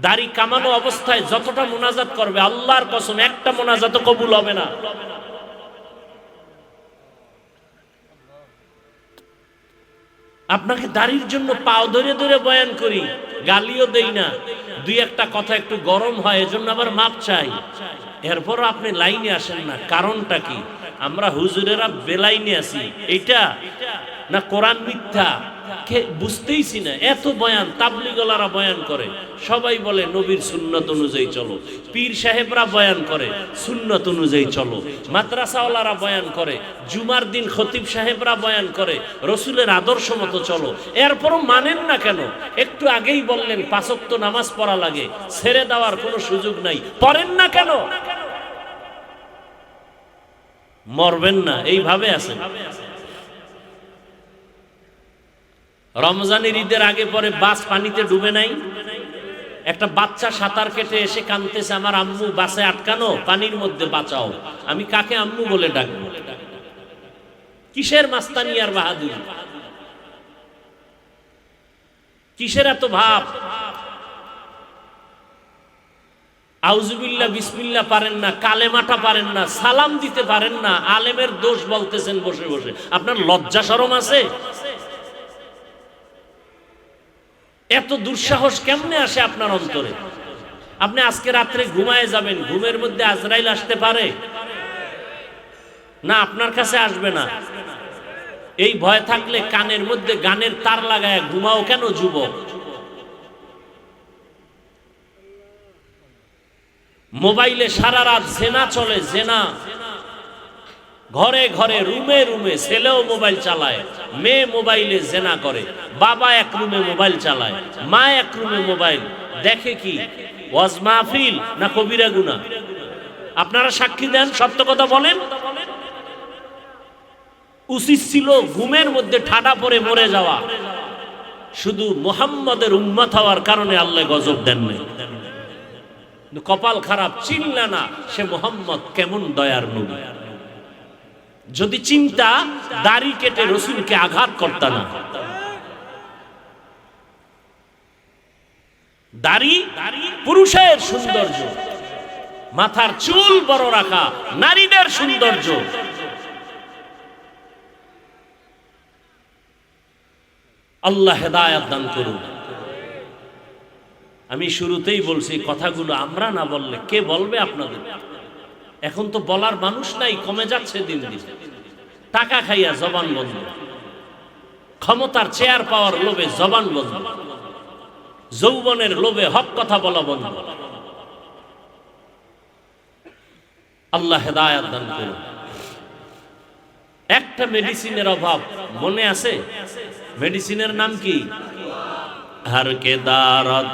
দাড়ি কামানো অবস্থায় যতটা মোনাজাত করবে, আল্লাহর কসম একটা মোনাজাতও কবুল হবে না। আপনাকে দাড়ির জন্য পাও ধরে ধরে বয়ান করি, গালিও দেই না, দুই একটা কথা একটু গরম হয়, এজন্য আবার মাপ চাই। এরপর আপনি লাইনে আসেন না, কারণটা কি? আমরা হুজুরেরা বেলাইনে আছি, এইটা না কোরআন মিথ্যা বুঝতেইছি না। এত বয়ান তাবলিগলারা বয়ান করে, সবাই বলে নবীর সুন্নত অনুযায়ী চলো। পীর সাহেবরা বয়ান করে সুন্নত অনুযায়ী চলো। মাদ্রাসাওয়ালারা বয়ান করে, জুমার দিন খতিব সাহেবরা বয়ান করে রসুলের আদর্শ মতো চলো। এরপরও মানেন না কেন? একটু আগেই বললেন 5 ওয়াক্ত নামাজ পড়া লাগে, ছেড়ে দেওয়ার কোনো সুযোগ নাই, পড়েন না কেন? মরবেন না, এইভাবে আছেন। রমজানের ঈদের আগে পরে বাস পানিতে ডুবে নাই? একটা বাচ্চা সাঁতার কেটে এসে কাঁদতেছে, আমার আম্মু বাসে আটকানো, পানির মধ্যে বাঁচাও। আমি কাকে আম্মু বলে ডাকবো? কিসের মাস্তানি আর বাহাদুরি, কিসের এত ভাব? আউযুবিল্লাহ বিসমিল্লাহ পারেন না, কালেমাটা পারেন না, সালাম দিতে পারেন না, আলেমের দোষ বলতেছেন বসে বসে। আপনার লজ্জা শরম আছে? এত দুঃসাহস কেমনে আসে আপনার অন্তরে? আপনি আজকে রাত্রে ঘুমায় যাবেন, ঘুমের মধ্যে আজরাইল আসতে পারে না? আপনার কাছে আসবে না। এই ভয় থাকলে কানের মধ্যে গানের তার লাগায় ঘুমাও কেন যুবক? মোবাইলে সারা রাত জেনা চলে, জেনা ঘরে ঘরে, রুমে রুমে। ছেলেও মোবাইল চালায়, মেয়ে মোবাইলে জেনা করে, বাবা এক রুমে মোবাইল চালায়, মা এক রুমে মোবাইল দেখে। কি ওয়াজ মাহফিল না কবিরা গুনাহ? আপনারা সাক্ষী দেন, সত্য কথা বলেন। উচিত ছিল ঘুমের মধ্যে ঠাডা পরে মরে যাওয়া। শুধু মুহাম্মদের উম্মত হওয়ার কারণে আল্লাহ গজব দেন নাই। কপাল খারাপ, চিনলা না সে মুহাম্মদ কেমন দয়ার নবী। যদি চিন্তা, দাড়ি কেটে রসুলকে আঘাত করতা না। দাড়ি পুরুষের সৌন্দর্য, মাথার চুল বড় রাখা নারীদের সৌন্দর্য। আল্লাহ হেদায়েত দান করুন। আমি শুরুতেই বলছি, কথাগুলো আমরা না বললে কে বলবে আপনাদের? এখন তো বলার মানুষ নাই, কমে যাচ্ছে দিন দিন। টাকা খাইয়া জবান বন্ধ, ক্ষমতার চেয়ার পাওয়ার লোভে জবান বন্ধ, যৌবনের লোভে হক কথা বলা বন্ধ। আল্লাহ হেদায়েত দান করুন। একটা মেডিসিনের অভাব মনে আছে? মেডিসিনের নাম কি? হর কে দারদ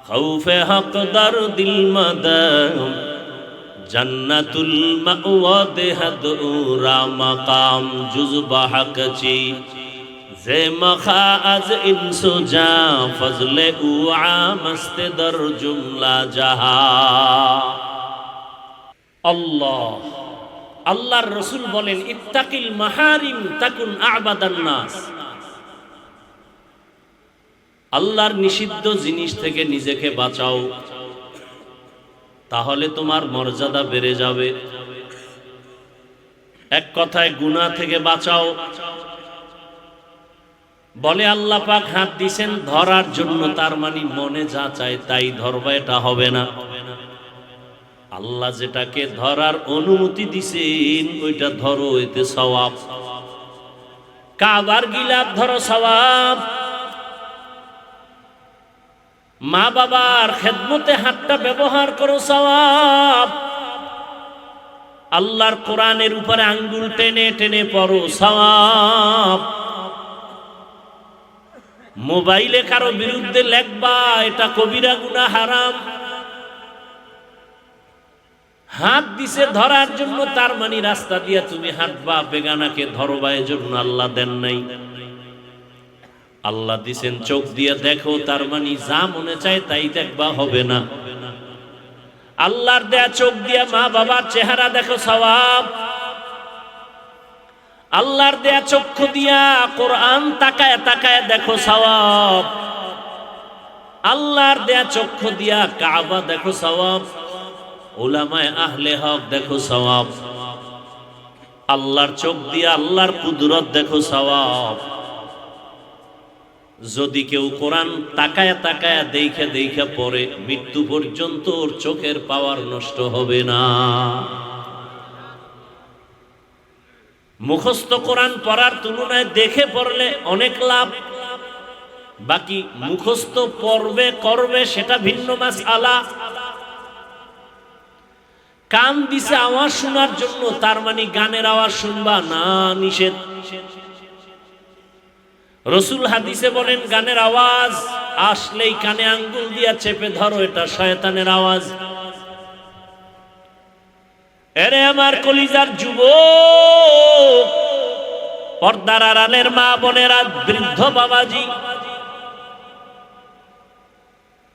খৌফে হক দরদিল মাদাম জান্নাতুল মাওয়া দেহদুরা মাকাম জুজবা হক চি জে মখা আজ ইনসুজা ফজলে উআ মস্তে দর জুমলা জাহা। আল্লাহ, আল্লাহর রাসূল বলেন, ইত্তাকিল মাহারিম তাকুন আবাদান নাস। আল্লাহর নিষিদ্ধ জিনিস থেকে নিজেকে বাঁচাও, তাহলে তোমার মর্যাদা বেড়ে যাবে। এক কথায় গুনাহ থেকে বাঁচাও। বলে আল্লাহ পাক হাত দিছেন ধরার জন্য, তার মানে মনে যা চায় তাই ধরবা, এটা হবে না। আল্লাহ যেটাকে ধরার অনুমতি দিছেন ওইটা ধরো, এতে সওয়াব। কাবার গিলাফ ধরো, সওয়াব। মা বাবার খেদমতে হাতটা ব্যবহার করো, সওয়াব। আল্লাহর কোরআনের উপরে আঙ্গুল টেনে টেনে পড়ো, সওয়াব। মোবাইলে কারো বিরুদ্ধে লেখবা, এটা কবিরা গুনাহ, হারাম। হাত দিছে ধরার জন্য, তার মানে রাস্তা দিয়া তুমি হাঁটবা, বেগানাকে ধরবা, এজন্য আল্লাহ দেন নাই। আল্লাহ দিছেন চোখ দিয়ে দেখো, তার মানে যা মনে চায় তাই দেখবা, হবে না। আল্লাহর দেয়া চোখ দিয়া মা বাবার চেহারা দেখো, সওয়াব। আল্লাহর দেয়া চক্ষু দিয়া কোরআন তাকায় তাকায় দেখো, সওয়াব। আল্লাহর দেয়া চক্ষু দিয়া কাবা দেখো, সওয়াব। উলামায়ে আহলে হক দেখো, সওয়াব। আল্লাহর চোখ দিয়া আল্লাহর কুদরত দেখো, সওয়াব। যদি কেউ কোরআন তাকায় তাকায় দেখে দেখে পড়ে, মৃত্যু পর্যন্ত ওর চোখের পাওয়ার নষ্ট হবে না। মুখস্থ কোরআন পড়ার তুলনায় দেখে পড়লে অনেক লাভ। বাকি মুখস্থ পড়বে করবে সেটা ভিন্ন মাসআলা। কান দিছে আওয়াজ শোনার জন্য, তার মানে গানের আওয়াজ শুনবা না, নিষেধ। রাসূল হাদিসে বলেন, গানের আওয়াজ আসলেই কানে আঙ্গুল দিয়া চেপে ধরো, এটা শয়তানের আওয়াজ। এরে আমার কলিজার যুবক, পর্দার আড়ালের মা বোনেরা, বৃদ্ধ বাবাজি,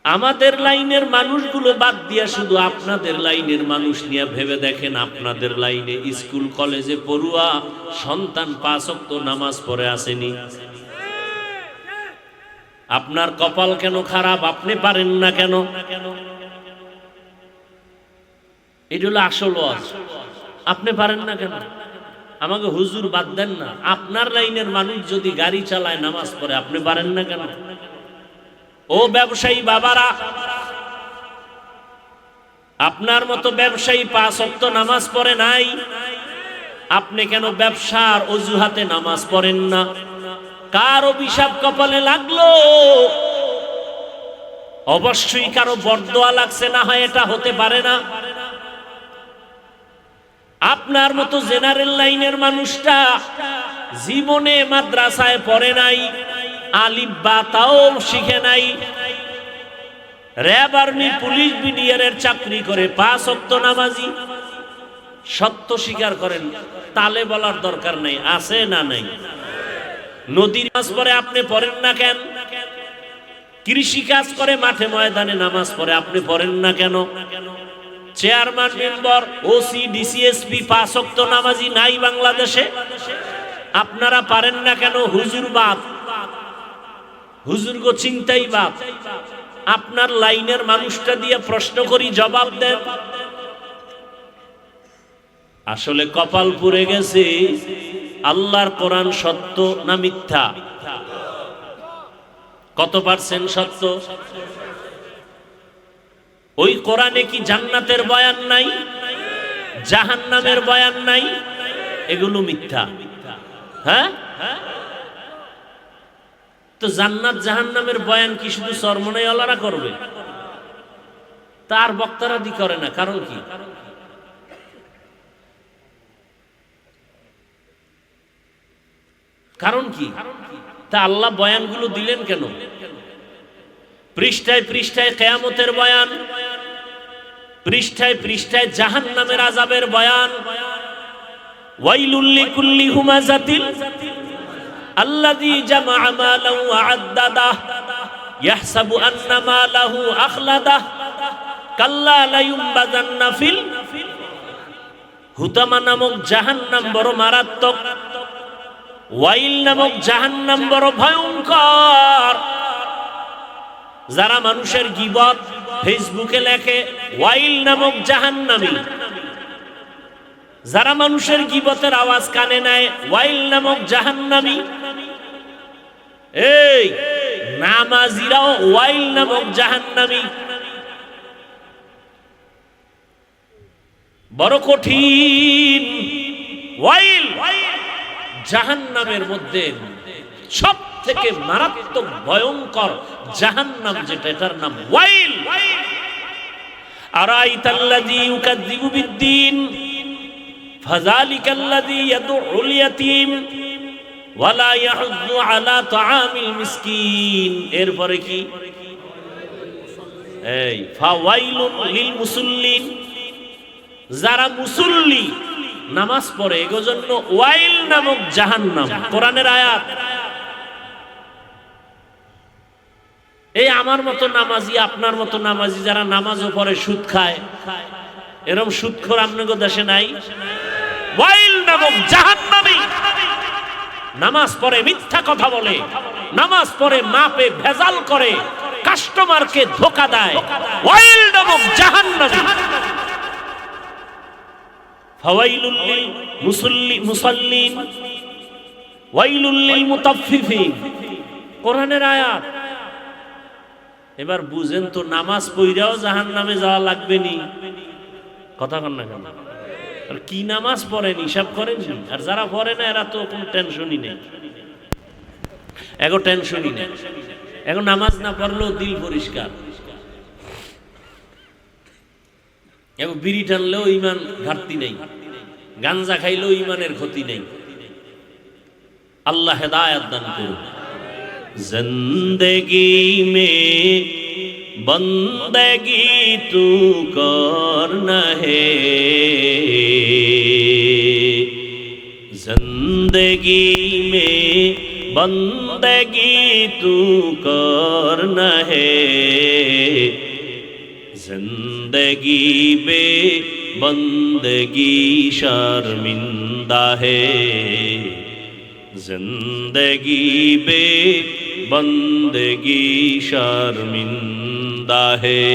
আমাদের লাইনের মানুষগুলো বাদ দিয়া শুধু আপনাদের লাইনের মানুষ নিয়ে ভেবে দেখেন, আপনাদের লাইনে স্কুল কলেজে পড়ুয়া সন্তান 5 ওয়াক্ত নামাজ পড়ে আসেনি। আপনার কপাল কেন খারাপ? আপনি পারেন না কেন? এটা হলো আসল ওয়াজ। আপনি পারেন না কেন? আমাকে হুজুর বাদ দেন না, আপনার লাইনের মানুষ যদি গাড়ি চালায় নামাজ পড়ে, আপনি পারেন না কেন? ও ব্যবসায়ী বাবারা, আপনার মতো ব্যবসায়ী 5 ওয়াক্ত নামাজ পড়ে নাই, আপনি কেন ব্যবসার অজুহাতে নামাজ পড়েন না? কার অভিশাপ কপালে লাগলো? অবশ্যই কারো বরদোয়া লাগছে, না হয় এটা হতে পারে না। আপনার মতো জেনারেল লাইনের মানুষটা জীবনে মাদ্রাসায় পড়ে নাই, আলিফ বা তাও শিখে নাই, র্যাব আর্মি পুলিশ বিডিআরের চাকরি করে 5 ওয়াক্ত নামাজি। সত্য স্বীকার করেন, তালে বলার দরকার নেই, আছে না নাই? নদীর নামাজ পড়ে, আপনি পড়েন না কেন? কৃষি কাজ করে, মাঠে ময়দানে নামাজ পড়ে, আপনি পড়েন না কেন? চেয়ারম্যান, মেম্বার, ওসি, ডিসিএসপি 5 ওয়াক্ত নামাজি নাই বাংলাদেশে, আপনারা পারেন না কেন? হুজুর বাপ, হুজুর গো চিন্তাই বাপ। আপনার লাইনের মানুষটা দিয়ে প্রশ্ন করি, জবাব দেন। আসলে কপাল পুড়ে গেছে। আল্লাহর কোরআন সত্য না মিথ্যা? কত পার্সেন্ট সত্য? ওই কোরআনে কি জান্নাতের বয়ান নাই, জাহান্নামের বয়ান নাই? এগুলো মিথ্যা। হ্যাঁ, তো জান্নাত জাহান্নামের বয়ান কি শুধু চরমনাইওয়ালারা করবে? তার বক্তারা দি করে না, কারণ কি? কারণ কি? তা আল্লাহ বয়ানগুলো দিলেন কেন? পৃষ্ঠায় পৃষ্ঠায় কিয়ামতের বয়ান, পৃষ্ঠায় পৃষ্ঠায় জাহান্নামের আযাবের বয়ান। ওয়াইলুল লিকুল্লি হুমাযাতিল আল্লাযী জামাআ মালান ওয়া আদ্দাদাহ ইয়াহসাবু আন্না মালাহু আখলাদাহ কাল্লা লায়ুমবাযান্না ফিল হুতামা নামক জাহান্নাম বড় মারাত্মক, ওয়াইল নামক জাহান্নাম বড় ভয়ঙ্কর। যারা মানুষের গীবত ফেসবুকে লেখে, ওয়াইল নামক জাহান্নামী। যারা মানুষের গীবতের আওয়াজ কানে নেয়, ওয়াইল নামক জাহান্নামী। এই নামাজিরাও ওয়াইল নামক জাহান্নামী। বড় কঠিন। ওয়াইল জাহান্নামের মধ্যে সব থেকে মারাত্মক ভয়ঙ্কর জাহান্নাম যেটা, এটার নাম ওয়াইল। আরাইতাল্লাযী ইউকাযযিবু বিদ্দীন ফাযালিকাল্লাযী ইয়াদউল ইয়াতীম ওয়া লা ইয়াহুদ্দু আলা তাআমিল মিসকিন। এরপরে কি? এই ফাওয়াইলুন লিল মুসাল্লিন, যারা মুসল্লি নামাজ পড়ে এর জন্য ওয়াইল নামক জাহান্নাম। কোরআনের আয়াত। এই আমার মতো নামাজি, আপনার মতো নামাজি যারা নামাজও পড়ে সুদ খায়, এরকম সুদখোর আপনাদের দেশে নাই? ওয়াইল নামক জাহান্নামী। নামাজ পড়ে মিথ্যা কথা বলে, নামাজ পড়ে মাপে ভেজাল করে, কাস্টমারকে ধোঁকা দেয়, ওয়াইল নামক জাহান্নামী। ফাওয়াইলুল লিল মুসাল্লিন ওয়াইলুল লিল মুতাফফিফিন। কোরআনের আয়াত। এবার বুঝেন তো, নামাজ পড়াও জাহান্নামে যাওয়া লাগবে নি? কথা কন না কেন? আর কি নামাজ পড়েন হিসাব করেন? আর যারা পড়ে না এরা তো কোনো টেনশনই নেই, এগো টেনশনই নেই। এখন নামাজ না পড়লেও দিল পরিষ্কার, এখন বিড়ি টানলেও ইমান ঘাটতি নেই, গাঞ্জা খাইলেও ইমানের ক্ষতি নেই। আল্লাহ হেদায়েত দান করুন। জিন্দেগি মে बंदगी तू करना है, जिंदगी में बंदगी तू करना है, जिंदगी बे बंदगी शर्मिंदा है, जिंदगी बे बंदगी शर्मिंदा है।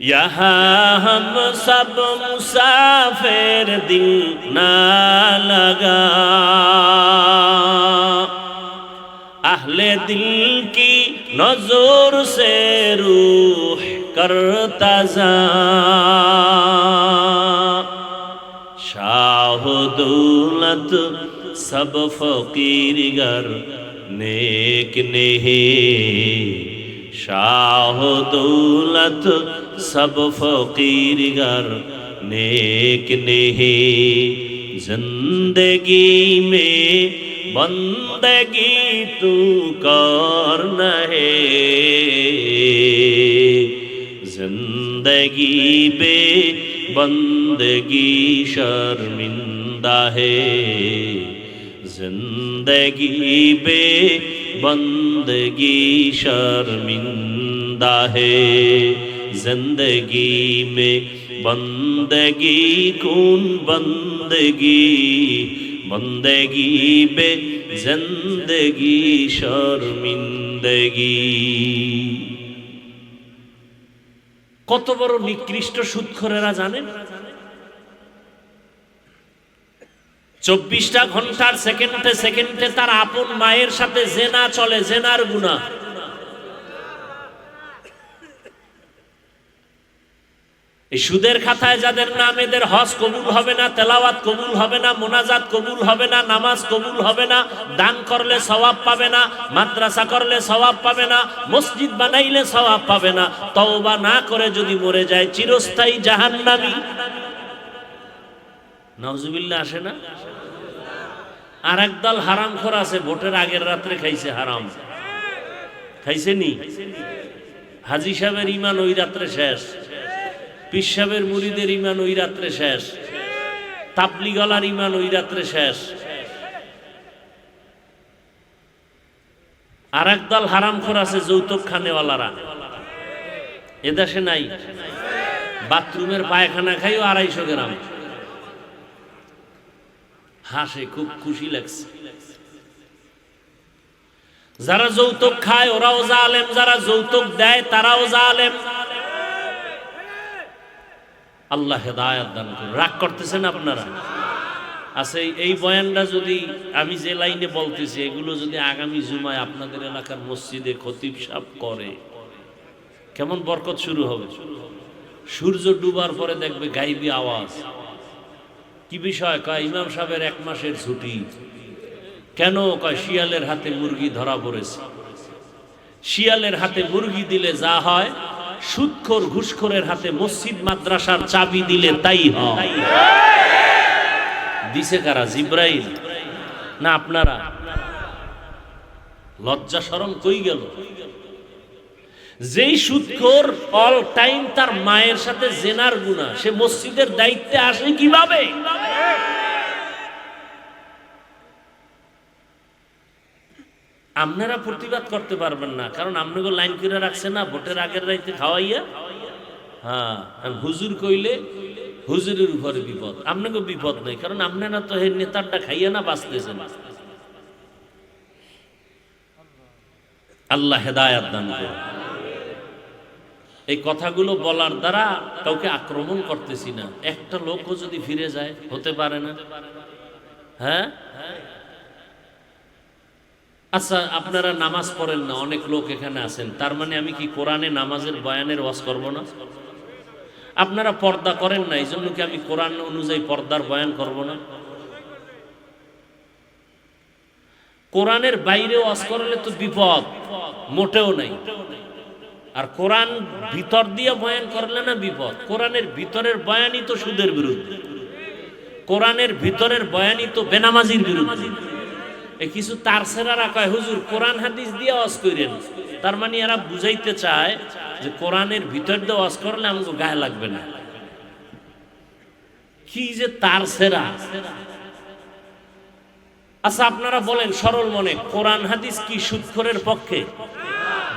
यहाँ हम सब मुसाफिर दिल ना लगा, अहले दिल की नजर से रूह करता जा, शाह दौलत सब फकीर गर नेक नहीं, शाह दौलत सब फकीर गर नेक नहीं, जिंदगी में बंदगी तू करना है, जिंदगी बे बंदगी शर्मिंदा है, जिंदगी बे बंदगी शर्मिंदा है, जिंदगी में बंदगी कौन बंदगी, बंदगी बे जिंदगी शर्मिंदगी। কত বড় নিকৃষ্ট সুদখোরেরা জানেন? 24টা ঘন্টার সেকেন্ডে সেকেন্ডে তার আপন মায়ের সাথে জেনা চলে, জেনার গুনাহ। এই সুদের খাতায় যাদের নাম, এদের হজ কবুল হবে না, তেলাওয়াত কবুল হবে না, মোনাজাত কবুল হবে না, নামাজ কবুল হবে না, দান করলে সওয়াব পাবে না, মাদ্রাসা করলে সওয়াব পাবে না, মসজিদ বানাইলে সওয়াব পাবে না, তওবা না করে যদি মরে যায় চিরস্থায়ী জাহান্নামী। নাউজুবিল্লাহ আসে না? আর একদল হারামখোর আছে, ভোটের আগের রাত্রে খাইছে হারাম। খাইছে নি? হাজী সাহেবের ঈমান ওই রাত্রে শেষ, পীর সাহেবের মুরিদের ঈমান ওই রাত্রে শেষ, তাবলীগওয়ালার ঈমান ওই রাত্রে শেষ। আর একদল হারামখোর আছে যৌতুক খানেওয়ালারা, এদেশে নাই। বাথরুমের পায়খানা খাইও 250 গ্রাম। হাসে, খুব খুশি লাগছে। যারা যৌতুক খায় ওরাও জালেম, যারা যৌতুক দেয় তারাও জালেম। আল্লাহ হেদায়েত দান করুন। রাগ করতেছেন আপনারা? আচ্ছা, এই বয়ানটা যদি আমি যে লাইনে বলতেছি এগুলো যদি আগামী জুমায় আপনাদের এলাকার মসজিদে খতিব সাহেব করে, কেমন বরকত শুরু হবে। সূর্য ডুবার পরে দেখবে গাইবি আওয়াজ। কি বিষয়? কয় ইমাম সাহেবের 1 মাসের ছুটি। কেন? কয় শিয়ালের হাতে মুরগি ধরা পড়েছে। শিয়ালের হাতে মুরগি দিলে যা হয়, সুদখোর ঘুষখোরের হাতে মসজিদ মাদ্রাসার চাবি দিলে তাই হয়। দিছে কারা? জিব্রাইল না আপনারা? লজ্জা শরম কই গেল? যেই সুদখোর অল টাইম তার মায়ের সাথে জেনার গুনাহ, সে মসজিদের দায়িত্বে আসে কিভাবে? আপনারা প্রতিবাদ করতে পারবেন না, কারণ আপনাকে লাইন করে রাখছে না ভোটের আগের রাইতে খাওয়াইয়া। হ্যাঁ, হুজুর কইলে হুজুরের উপরে বিপদ, আপনাকে বিপদ নেই, কারণ আপনারা তো হে নেতারটা খাইয়া না বাঁচতেছেন। আল্লাহ হেদায়েত দান করুন। এই কথাগুলো বলার দ্বারা কাউকে আক্রমণ করতেছি না। একটা লোকও যদি ফিরে যায়, হতে পারে না? হ্যাঁ, আচ্ছা, আপনারা নামাজ পড়েন না, অনেক লোক এখানে আছেন, তার মানে আমি কি কোরআনে নামাজের বয়ানের ওয়াজ করব না? আপনারা পর্দা করেন না, এই জন্য কি আমি কোরআন অনুযায়ী পর্দার বয়ান করব না? কোরআনের বাইরে ওয়াজ করলে তো বিপদ মোটেও নাই, আর কোরআন ভিতর দিয়ে বয়ান করলে না বিপদ। কোরআনের ভিতরের বয়ানই তো সুদের বিরুদ্ধে, কোরআনের ভিতরের বয়ানই তো বেনামাজির বিরুদ্ধে। কিছু তার সেরারা কয় হুজুর কোরআন হাদিস দিয়ে ওয়াজ করেন, তার মানে এরা বুঝাইতে চায় যে কোরআনের ভিতর দিয়ে ওয়াজ করলে আমাকে গায়ে লাগবে না। কি যে তার সেরা। আচ্ছা আপনারা বলেন সরল মনে, কোরআন হাদিস কি সুদখোরের পক্ষে,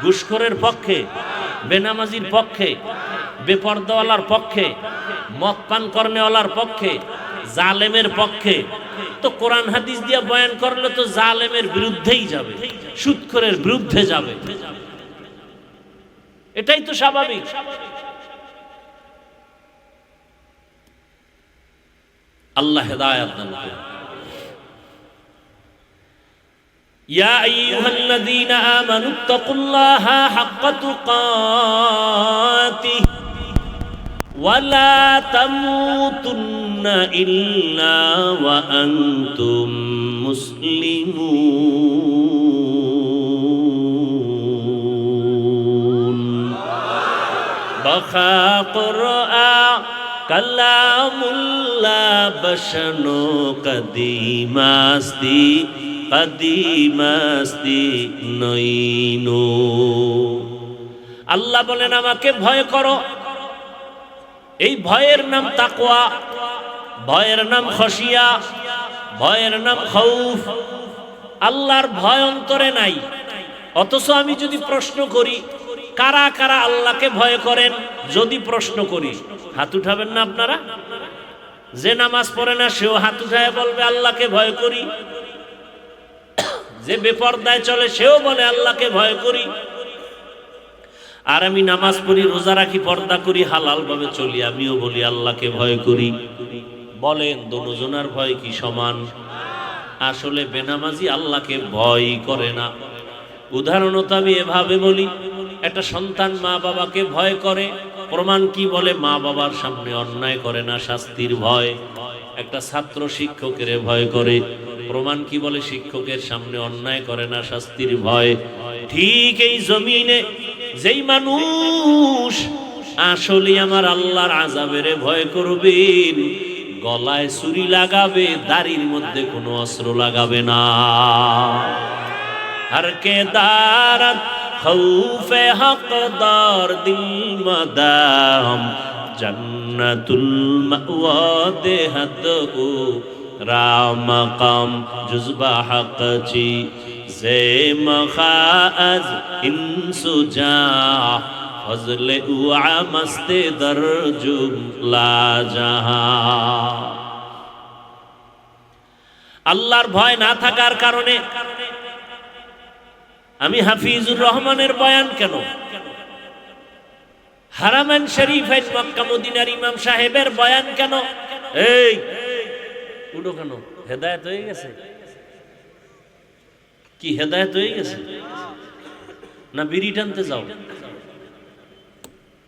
ঘুষখোরের পক্ষে, বেনামাজির পক্ষে, বেপরদাওয়ালার পক্ষে, মদ পান করনেওয়ালার পক্ষে, জালেমের পক্ষে? তো কোরআন হাদিস দিয়ে বয়ান করলে তো জালেমের বিরুদ্ধেই যাবে, সুদখোরের বিরুদ্ধে যাবে, এটাই তো স্বাভাবিক। আল্লাহ হেদায়েত দান করুন। ইয়া আইয়ুহাল্লাযীনা আমানুত্তাকুল্লাহা হাক্কা তুকাতিহি ওয়া লা তামুতুন্না ইল্লা ওয়া আনতুম মুসলিমুন। বাখা কুরআন কালামুল্লাহ বশনো কদিমাস্তি কদিমাস্তি নইনো। আল্লাহ বলেন আমাকে ভয় করো। এই ভয়ের নাম তাকওয়া, ভয়ের নাম খশিয়া, ভয়ের নাম খৌফ। আল্লাহর ভয় অন্তরে নাই। অথচ আমি যদি প্রশ্ন করি কারা কারা আল্লাহকে ভয় করেন, যদি প্রশ্ন করি হাত উঠাবেন না আপনারা? যে নামাজ পড়ে না সেও হাত উঠায় বলবে আল্লাহকে ভয় করি। যে বেপরদায় চলে সেও বলে আল্লাহকে ভয় করি। আর আমি নামাজ পড়ি, রোজা রাখি, পর্দা করি, হালাল ভাবে চলি, আমিও বলি আল্লাহকে ভয় করি। বলেন দুজনার ভয় কি সমান? আসলে বেনামাজি আল্লাহকে ভয় করে না। উদাহরণত আমি এভাবে বলি, একটা সন্তান মা বাবাকে ভয় করে, প্রমাণ কি? বলে মা বাবার সামনে অন্যায় করে না, শাস্তির ভয়। একটা ছাত্র শিক্ষকের ভয় করে, প্রমাণ কি? বলে শিক্ষকের সামনে অন্যায় করে না, শাস্তির ভয়। ঠিক এই জমিনে যেই মানুষ আসলে আমার আল্লাহর আযাবের ভয় করবেন, গলায় ছুরি লাগাবে, দাড়ির মধ্যে কোনো অস্ত্র লাগাবে না। हर के दारत खौफे हकदार दिल मदाम जन्नतुल मअवा देहत ओ राम कम जुज़बा हक ची जे मखाज इंसुजा फजले उआ मस्ते दरजुम ला जहां। আল্লাহর ভয় না থাকার কারণে আমি হাফিজুর রহমানের বয়ান কেন, হারামাইন শরীফাইন মক্কা মদিনার ইমাম সাহেবের বয়ান কেন? এই উঠো কেন? হেদায়েত হয়ে গেছে? কি হেদায়েত হয়ে গেছে না বিড়ি টানতে যাও?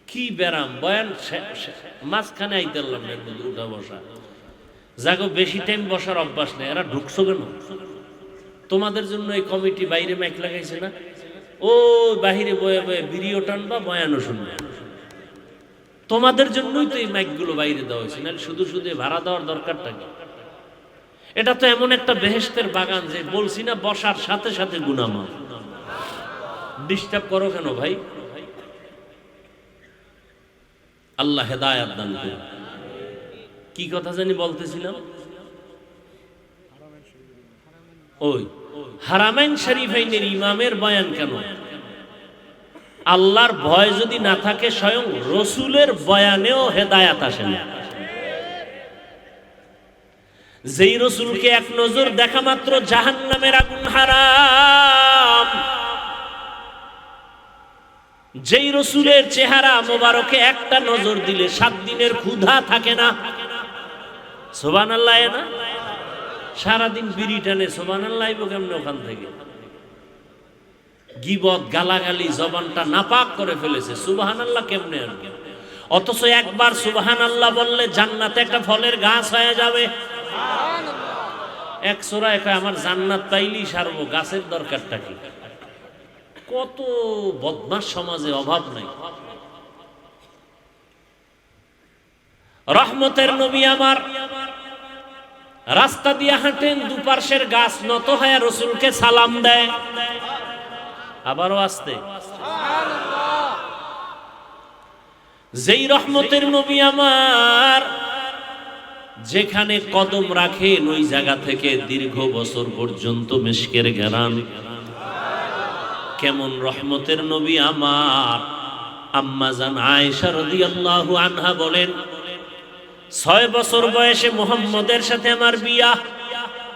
কি ব্যারাম বয়ান মাঝখানে আইতে পারলাম না, উঠা বসা যাগো বেশি টাইম বসার অভ্যাস নেই। এরা ঢুকছো কেন? তোমাদের জন্য এই কমিটি বাইরে মাইক লাগাইছে না? ও বাহিরে বয়ে বয়ে ভিডিও টানবা, বয়ানও শুনবে। তোমাদের জন্যই তো এই মাইকগুলো বাইরে দেওয়া হয়েছে, না শুধু শুধু ভাড়া দেওয়ার দরকারটা কি? এটা তো এমন একটা বেহেশতের বাগান যে বলছি না বসার সাথে সাথে গুনাহ মাফ। ডিস্টার্ব করো কেন ভাই? আল্লাহ হেদায়েত দান করুন। কি কথা জানি বলতেছিলাম? ওই হারামাইন শরীফাইনের ইমামের বয়ান কেন? আল্লাহর ভয় যদি না থাকে স্বয়ং রসুলের বয়ানেও হেদায়েত আসে না। যেই রসুলকে এক নজর দেখা মাত্র জাহান্নামের আগুন হারাম, যেই রসুলের চেহারা মোবারকে একটা নজর দিলে 7 দিনের ক্ষুধা থাকে না। সুবহানাল্লাহ না? সারাদিন বিড়ি টানে, সুবহানাল্লাহ কেমনে ওখান থেকে? গীবত গালাগালি জবানটা নাপাক করে ফেলেছে, সুবহানাল্লাহ কেমনে আসবে? অথচ একবার সুবহানাল্লাহ বললে জান্নাতে একটা ফলের গাছ হয়ে যাবে। এক সোরায় কয় আমার জান্নাত পাইলেই সারবো, গাছের দরকারটা কি? কত বদমাশ সমাজে অভাব নাই। রহমতের নবী আমার রাস্তা দিয়ে হাঁটেন, দুপার্শ্বের গাছ নত হয়ে রসুলকে সালাম দেয়। আবারও আসতে। যেই রহমতের নবী আমার যেখানে কদম রাখেন ওই জায়গা থেকে দীর্ঘ বছর পর্যন্ত মিশকের ঘেরান। কেমন রহমতের নবী আমার! আম্মা জান আয়েশা রাদিয়াল্লাহু আনহা বলেন, 6 বছর বয়সে মুহাম্মদের সাথে আমার বিয়া।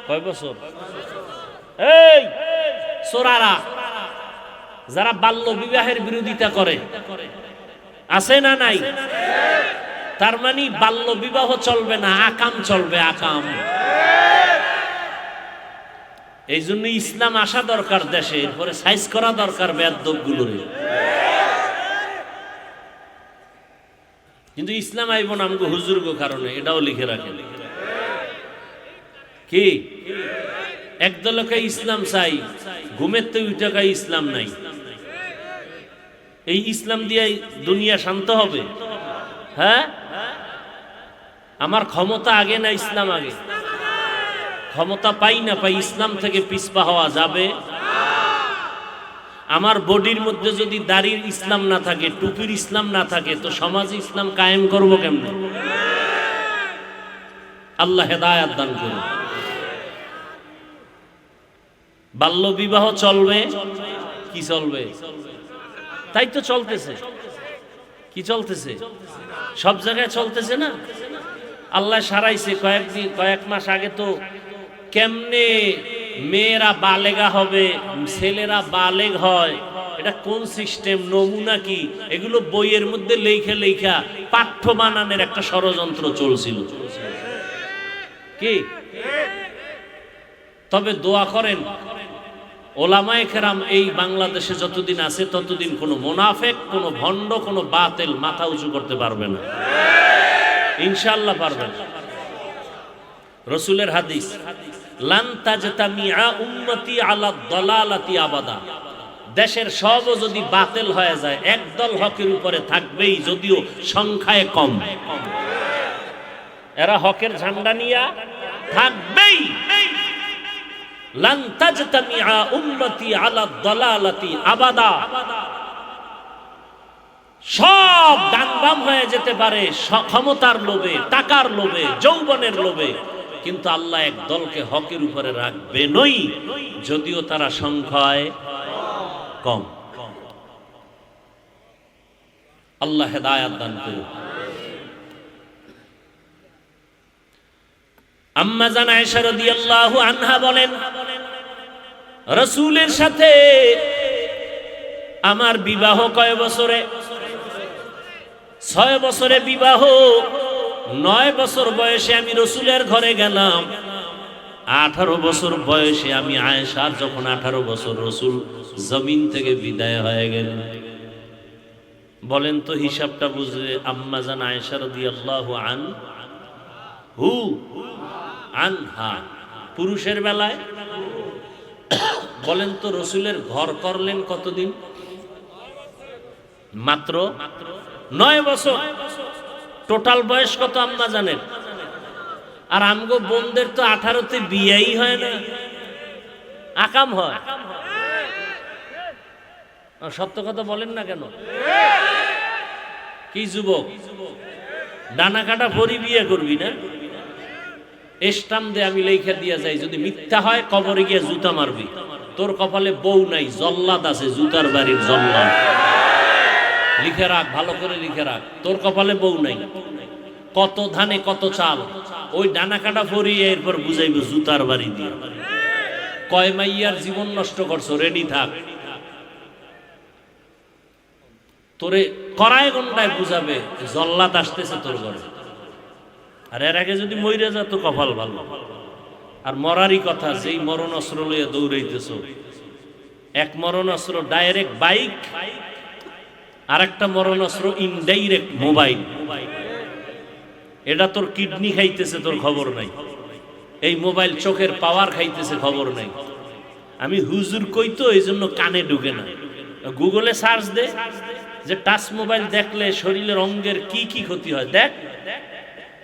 কয় বছর? এই সোরারা যারা বাল্য বিবাহের বিরোধিতা করে আছে না নাই? তার মানে বাল্য বিবাহ চলবে না, আকাম চলবে, আকাম। এই জন্য ইসলাম আসা দরকার দেশে, এরপরে সাইজ করা দরকার বেয়াদব গুলোরে। কিন্তু ইসলাম আইব না আমগো হুজুরগো কারণে, এটাও লিখে রাখেন। কি একদলকে ইসলাম চাই, ঘুমের তো উঠে ইসলাম নাই। এই ইসলাম দিয়ে দুনিয়া শান্ত হবে? হ্যাঁ, আমার ক্ষমতা আগে না ইসলাম আগে? ক্ষমতা পাই না পাই ইসলাম থেকে পিছপা হওয়া যাবে? আমার বডির মধ্যে যদি দাড়ির ইসলাম না থাকে, টুপির ইসলাম না থাকে, তো সমাজে ইসলাম কায়েম করব কেমনে? আল্লাহ হেদায়াত দান করুন। বাল্য বিবাহ চলবে কি চলবে? তাই তো চলতেছে। কি চলতেছে? সব জায়গায় চলতেছে না? আল্লাহ সারাইছে কয়েক মাস আগে তো কেমনে মেয়েরা বালেগা হবে, ছেলেরা বালেগ হয়, এটা কোন সিস্টেম, নমুনা কি, এগুলো বইয়ের মধ্যে লেখা লেখা পাঠ্য বানানোর একটা ষড়যন্ত্র চলছিল। কি তবে দোয়া করেন, ওলামায়ে কেরাম এই বাংলাদেশে যতদিন আছে ততদিন কোনো মুনাফিক, কোনো ভণ্ড, কোনো বাতিল মাথা উঁচু করতে পারবে না। ইনশাআল্লাহ পারবেন। রাসূলের হাদিস, লান তাজতামিআ উম্মতি আলা দালালাতি আবাদা। দেশের সব যদি বাতিল হয়ে যায়, একদল হকের উপরে থাকবেই, যদিও সংখ্যায় কম। এরা হকের ঝান্ডা নিয়া থাকবেই। লান তাজতামিআ উম্মতি আলা দালালাতি আবাদা। সব ডানবাম হয়ে যেতে পারে ক্ষমতার লোভে, টাকার লোভে, যৌবনের লোভে, কিন্তু আল্লাহ এক দলকে হকের উপরে রাখবেনই, যদিও তারা সংখ্যায় কম। আল্লাহ হেদায়াত দান করুন। আম্মা জান আয়েশা রাদিয়াল্লাহু আনহা বলেন, রাসূলের সাথে আমার বিবাহ কয় বছরে? 6 বছরে বিবাহ। 9 বছর বয়সে আমি রাসূলের ঘরে গেলাম। 18 বছর বয়সে আমি আয়েশার যখন 18 বছর, রাসূল জমিন থেকে বিদায় হয়ে গেলেন। বলেন তো হিসাবটা বুঝলে, আম্মা জান আয়েশা রাদিয়াল্লাহু আনহা পুরুষের বেলায় বলেন তো রাসূলের ঘর করলেন কতদিন? মাত্র 9 বছর। টোটাল বয়স কত আম্মা জানেন? আর আমগো বোনদের তো 18তে বিয়েই হয় না, আকাম হয়। সত্য কথা বলেন না কেন? কি যুবক, ডানা কাটা পরি বিয়ে করবি না? স্টাম্প দে, আমি লেখা দিয়া যাই, যদি মিথ্যা হয় কবরে গিয়ে জুতা মারবি। তোর কপালে বউ নাই, জল্লাদ আছে, জুতার বাড়ির জল্লাদ। লিখে রাখ, ভালো করে লিখে রাখ, তোর কপালে বউ নাই। কত ধানে কত চাল, ওই ডানা কাটা পরিয়ে এরপর বুঝাইব জুতার বাড়ি দিয়ে। কয় মাইয়ার জীবন নষ্ট করছো, রেডি থাক। তোরে কড়াই গন্ডায় বুঝাবে জল্লাদ আসতেছে তোর ঘরে। আর এর আগে যদি মইরা যা তো কপাল ভালো। আর মরারই কথা, যেই মরণ অস্ত্র লইয়া দৌড়াইতেছ, এক মরণ অস্ত্র ডাইরেক্ট বাইক, আর একটা মরণ অস্ত্র ইনডাইরেক্ট মোবাইল। এটা তোর কিডনি খাইতেছে, তোর খবর নাই। এই মোবাইল চোখের পাওয়ার খাইতেছে, খবর নাই। আমি হুজুর কই তো এই জন্য কানে ঢুকে না। গুগলে সার্চ দে যে টাচ মোবাইল দেখলে শরীরের অঙ্গের কি কি ক্ষতি হয়, দেখ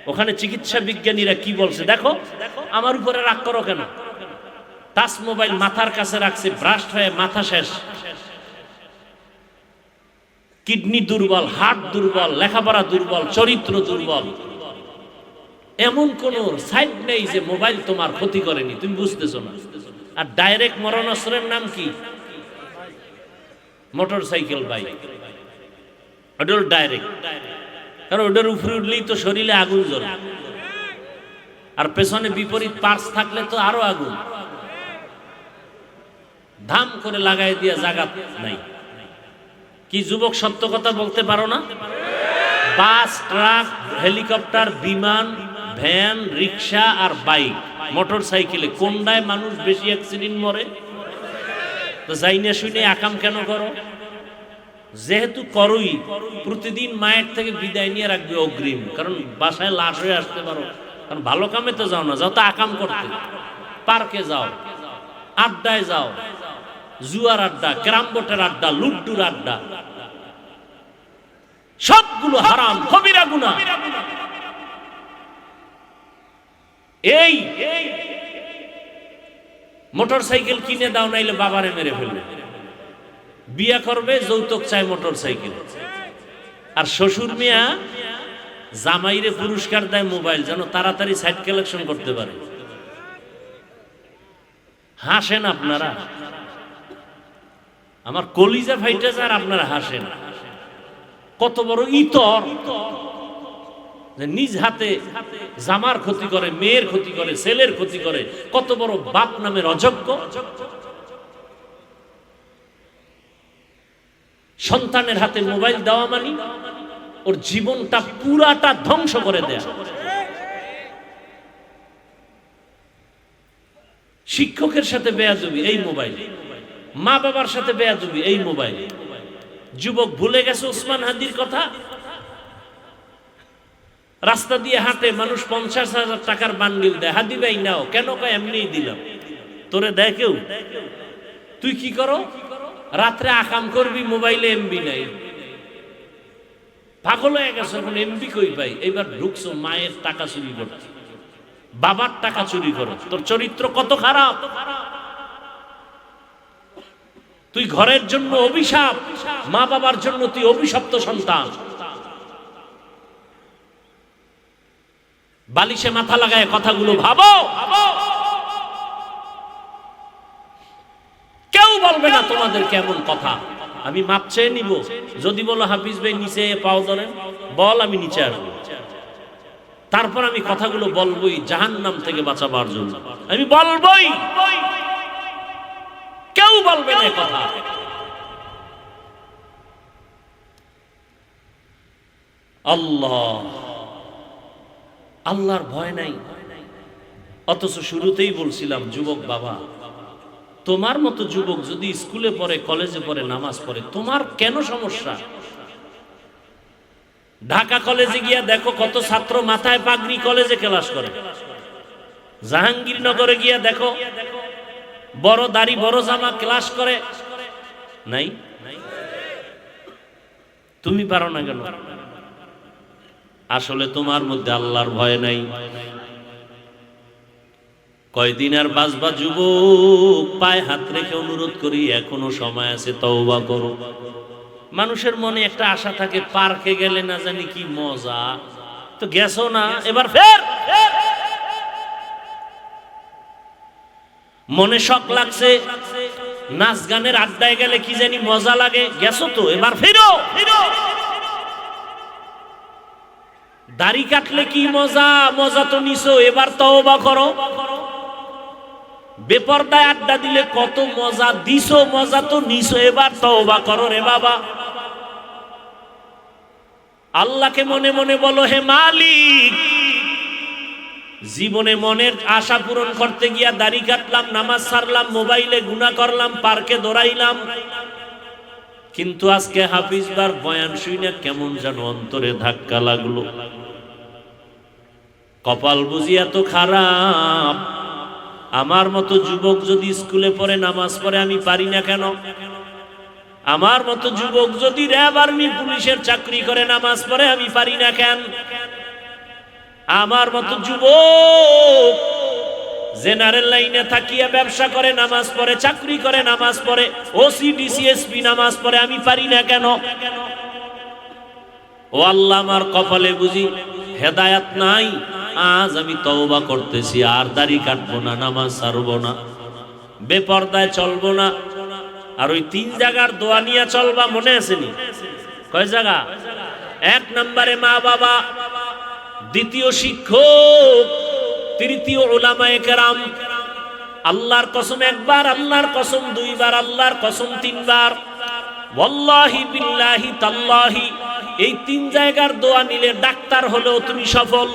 ওখানে চিকিৎসা বিজ্ঞানীরা কি বলছে দেখো। আমার উপরে রাগ করো কেন? টাচ মোবাইল মাথার কাছে রাখছে, ব্রাস্ট হয়ে মাথা শেষ, কিডনি দুর্বল, হার্ট দুর্বল, লেখাপড়া দুর্বল, চরিত্র দুর্বল, এমন কোন সাইড নেই যে মোবাইল তোমার ক্ষতি করেনি, তুমি বুঝতেছো না। আর ডাইরেক্ট মরণাস্ত্রের নাম কি? Motorcycle, bike. ওটা ডাইরেক্ট, কারণ ওটার উপরে উঠলেই তো শরীরে আগুন জ্বলে, আর পেছনে বিপরীত পার্স থাকলে তো আরো আগুন, ধাম করে লাগাই দিয়া জাগাত নাই। কি যুবক সত্য কথা বলতে পারো না? বাস, ট্রাক, হেলিকপ্টার, বিমান, ভ্যান, রিক্সা আর বাইক, মোটর সাইকেলে কোনটায় মানুষ বেশি অ্যাক্সিডেন্ট মরে? তো যাই না শুনে আকাম কেন করো? যেহেতু করোই, প্রতিদিন মায়ের থেকে বিদায় নিয়ে রাখবে অগ্রিম, কারণ বাসায় লাশ হয়ে আসতে পারো। কারণ ভালো কামে তো যাও না, যাও তো আকাম করতে। পার্কে যাও, আড্ডায় যাও, জুয়ার আড্ডা, ক্যারাম বোর্ডের আড্ডা, লুড্ডুর আড্ডা, সবগুলো হারাম, কবিরা গুনাহ। এই মোটর সাইকেল কিনে দাও, নাইলে বাবারে মেরে ফেলবে। বিয়া করবে, যৌতুক চায় মোটর সাইকেল। আর শ্বশুর মিয়া জামাইরে পুরস্কার দেয় মোবাইল, যেন তাড়াতাড়ি সাইড কালেকশন করতে পারে। হাসেন আপনারা, আমার কলিজা ফাইটা যায়, আর আপনারা হাসেন। কত বড় ইতর, নিজ হাতে জামার ক্ষতি করে, মেয়ের ক্ষতি করে, ছেলের ক্ষতি করে। কত বড় বাপ নামের অযোগ্য। সন্তানের হাতে মোবাইল দেওয়া মানে ওর জীবনটা পুরাটা ধ্বংস করে দেয়া। শিক্ষকের সাথে বেয়াদবি এই মোবাইল, মা বাবার সাথে বেয়াদবি এই মোবাইল। যুবক ভুলে গেছে ওসমান হাদির কথা। রাস্তা দিয়ে হাঁটে, মানুষ 50,000 টাকার বান্ডিল দেয়, হাদি ভাই নাও, কেন কয় এমনিই দিলাম। তোরে দেয় কেউ? তুই কি করো? রাত্রে আকাম করবি, মোবাইলে এমবি নাই। পাগল হয়ে গেছে, এখন এমবি কই পাই। এইবার ঢুকছো মায়ের টাকা চুরি করতে, বাবার টাকা চুরি করো। তোর চরিত্র কত খারাপ। তুই ঘরের জন্য অভিশাপ, মা বাবার জন্য তুই অভিশপ্ত সন্তান। বালিশে মাথা লাগায় কথাগুলো ভাবো। কেউ বলবে না তোমাদের কেমন কথা। আমি মাপ চেয়ে নিব। যদি বলো হাফিজ ভাই নিচে পাও ধরেন, বল, আমি নিচে আসবো। তারপর আমি কথাগুলো বলবোই জাহান্নাম থেকে বাঁচাবার জন্য, আমি বলবোই। কেউ বলবে না কথা। আল্লাহ, আল্লাহর ভয় নাই। অথচ শুরুতেই বলছিলাম, যুবক বাবা, তোমার মতো যুবক যদি স্কুলে পড়ে, কলেজে পড়ে, নামাজ পড়ে, তোমার কেন সমস্যা? ঢাকা কলেজে গিয়া দেখো কত ছাত্র মাথায় পাগড়ি কলেজে ক্লাস করে। জাহাঙ্গীরনগরে গিয়া দেখো বড় দাড়ি, বড় জামা ক্লাস করে। নাই? তুমি পারো না কেন? আসলে তোমার মধ্যে আল্লাহর ভয় নাই। কয়দিন আর বাঁচবা যুবক? পায়ে হাত রেখে অনুরোধ করি, এখনো সময় আছে, তওবা করো। মানুষের মনে একটা আশা থাকে, পার্কে গেলে না জানি কি মজা। তো গেছো না, এবার ফের। মনে শখ লাগছে, নাচ গানের আড্ডায় গেলে কি জানি মজা লাগে, গেছো তো, এবার ফিরো। দাড়ি কাটলে কি মজা, মজা তো নিছো, এবার তওবা করো। বেপরদায় আড্ডা দিলে কত মজা দিছো, মজা তো নিছো, এবার তওবা করো রে বাবা। আল্লাহকে মনে মনে বলো, হে মালিক, জীবনে মনের আশা পূরণ করতে গিয়া দাড়ি কাটলাম, নামাজ ছাড়লাম, মোবাইলে গুনাহ করলাম, পার্কে দৌড়াইলাম, কিন্তু আজকে হাফিজবার বয়ান শুনে কেমন যেন অন্তরে ধাক্কা লাগলো। কপাল বুঝি এত খারাপ। আমার মতো যুবক যদি স্কুলে পড়ে, নামাজ পড়ে, আমি পারি না কেন? আমার মতো যুবক যদি র্যাব, আর্মি, পুলিশের চাকরি করে, নামাজ পড়ে, আমি পারি না কেন? আমার মতো যুবক জেনারেল লাইনে থাকিয়া ব্যবসা করে, নামাজ পড়ে, চাকরি করে, নামাজ পড়ে, ওসি, ডিসি, এসপি, নামাজ পড়ে, আমি পারি না কেন? ও আল্লাহ, আমার কপালে বুঝি হেদায়াত নাই, আজ আমি তওবা করতেছি, আর দাড়ি কাটবো না, নামাজ ছাড়বো না, বেপরদায় চলবো না। আর ওই 3 জায়গার দোয়া নিয়ে চলবা, মনে আসেনি? কয় জায়গা? 1 নম্বরে মা বাবা, দ্বিতীয় শিক্ষক, তৃতীয় উলামায়ে কেরাম। আল্লাহর কসম 1 বার, আল্লাহর কসম 2 বার, আল্লাহর কসম 3 বার। ওয়াল্লাহি বিল্লাহি তাল্লাহি, এই 3 জায়গার দোয়া নিলে ডাক্তার হলেও তুমি সফল।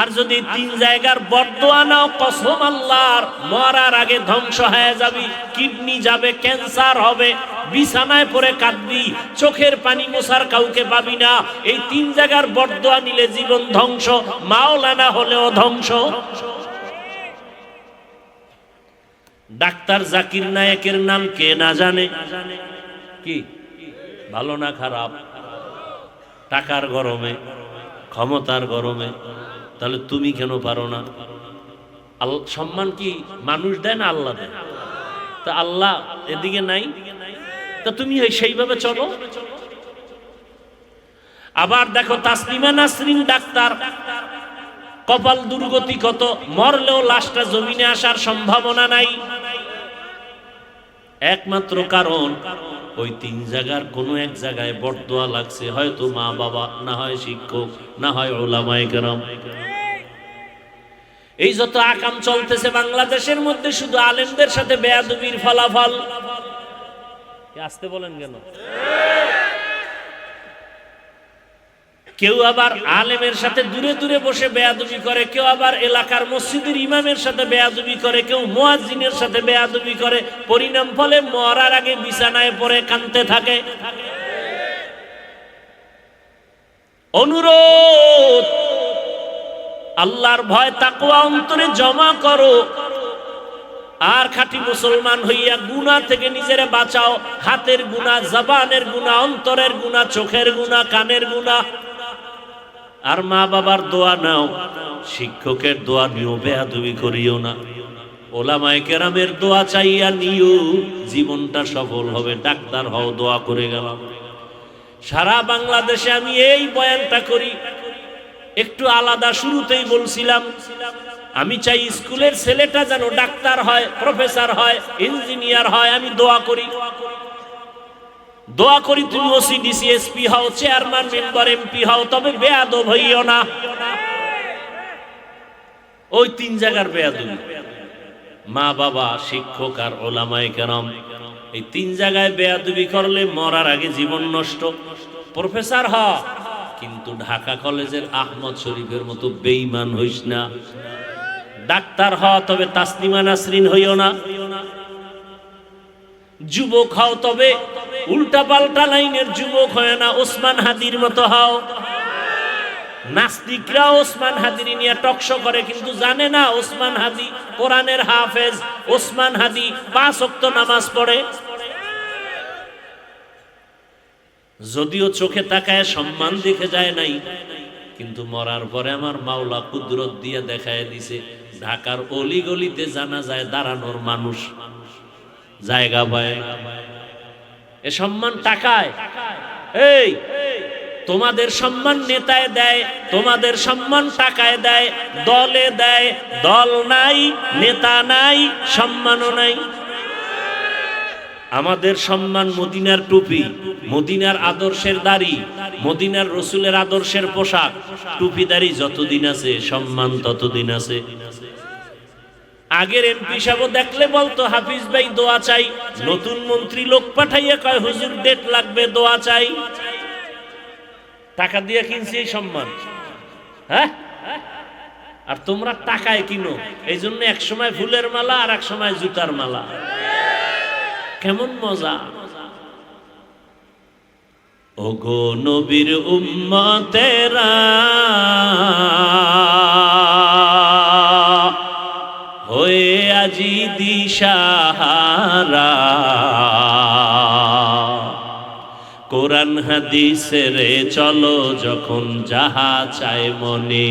আর যদি 3 জায়গার বদদোয়া নাও, কসম আল্লাহর, মরার আগে ধ্বংস হয়ে যাবি, কিডনি যাবে, ক্যান্সার হবে, বিছানায় পড়ে কাঁদবি, চোখের পানি মোছার কাউকে পাবি না। এই 3 জায়গার বদদোয়া নিলে জীবন ধ্বংস, মাওলানা হলেও ধ্বংস। ডাক্তার জাকির নায়েকের নাম কে না জানে? কি ভালো না খারাপ? টাকার গরমে, ক্ষমতার গরমে। তাহলে তুমি কেন পারো না? সম্মান কি মানুষ দেয় না আল্লাহ দেয়? তা আল্লাহ এদিকে নাই, তা তুমি সেইভাবে চলো। আবার দেখো তাসলিমা নাসরিন ডাক্তার, কপাল দুর্গতি কত, মরলেও লাশটা জমিনে আসার সম্ভাবনা নাই। একমাত্র কারণ ওই 3 জায়গার কোনো এক জায়গায় বদদোয়া লাগছে, হয়তো মা বাবা, না হয় শিক্ষক, না হয় উলামায়ে কেরাম। এই যত আকাম চলতেছে বাংলাদেশের মধ্যে, শুধু আলেমদের সাথে বেয়াদবির ফলাফল। আসতে বলেন কেন? কেউ আবার আলেমের সাথে দূরে দূরে বসে বেয়াদবি করে, কেউ আবার এলাকার মসজিদের ইমামের সাথে বেয়াদবি করে, কেউ মুয়াজ্জিনের সাথে বেয়াদবি করে। পরিণাম ফলে মরার আগে বিছানায় পড়ে কাঁদতে থাকে। অনুরোধ, আল্লাহর ভয় তাকওয়া অন্তরে জমা করো, আর খাঁটি মুসলমান হইয়া গুনাহ থেকে নিজেরে বাঁচাও। হাতের গুনাহ, জবানের গুনাহ, অন্তরের গুনাহ, চোখের গুনাহ, কানের গুনাহ। আর মা বাবার দোয়া নাও, শিক্ষকের দোয়া নিও, বেয়াদবি করিও না। ওলামায়ে কেরামের দোয়া চাইয়া নিও, জীবনটা সফল হবে। ডাক্তার হও, দোয়া করে গেলাম। সারা বাংলাদেশে আমি এই বয়ানটা করি, একটু আলাদা। শুরুতেই বলছিলাম, আমি চাই স্কুলের ছেলেটা যেন ডাক্তার হয়, প্রফেসর হয়, ইঞ্জিনিয়ার হয়। আমি দোয়া করি, দোয়া করি তুমি ওসিডিসি এসপি হও, চেয়ারম্যান, মেম্বার, এমপি হও, তবে বেয়াদব হইও না। ওই 3 জায়গার বেয়াদবি, মা বাবা, শিক্ষক আর উলামায়ে কেরাম, এই 3 জায়গায় বেয়াদবি করলে মরার আগে জীবন নষ্ট। প্রফেসর হ, কিন্তু ঢাকা কলেজের আহমদ শরীফের মতো বেঈমান হইস না। ডাক্তার হ, তবে তাসলিমা নাসরিন হইও না। যুবক হও, তবে উল্টা পাল্টা লাইনের যুবক হয় না, ওসমান হাদির মতো হও। নাস্তিকরা ওসমান হাদির নিয়ে টকশো করে, কিন্তু জানে না ওসমান হাদি কোরআনের হাফেজ, ওসমান হাদি 5 ওয়াক্ত নামাজ পড়ে। যদিও চোখে তাকায় সম্মান দেখে যায় নাই, কিন্তু মরার পরে আমার মাওলা কুদরত দিয়ে দেখায় দিছে, ঢাকার অলি গলিতে জানা যায় দাঁড়ানোর মানুষ জায়গা পায়। এ সম্মান টাকায়? এই তোমাদের সম্মান নেতায় দেয়, তোমাদের সম্মান টাকায় দেয়, দলে দেয়। দল নাই, নেতা নাই, সম্মানও নাই। আমাদের সম্মান মদিনার টুপি, মদিনার আদর্শের দাড়ি, মদিনার রসুলের আদর্শের পোশাক। টুপি দাড়ি যতদিন আছে, সম্মান ততদিন আছে। আগের এমপি সাহেব দেখলে বলতো, হাফিজ ভাই দোয়া চাই। নতুন মন্ত্রী লোক পাঠাইয়া কয়, হুজুর ডেট লাগবে, দোয়া চাই। টাকা দিয়ে কিনছি এই সম্মান, হ্যাঁ? আর তোমরা টাকায় কিনো। এই জন্য এক সময় ফুলের মালা, আর এক সময় জুতার মালা। কেমন মজা! ওগো নবীর উম্মতেরা, হয়ে আজি দিশাহারা, কোরআন হাদিসের চলো যখন যাহা চায় মনে,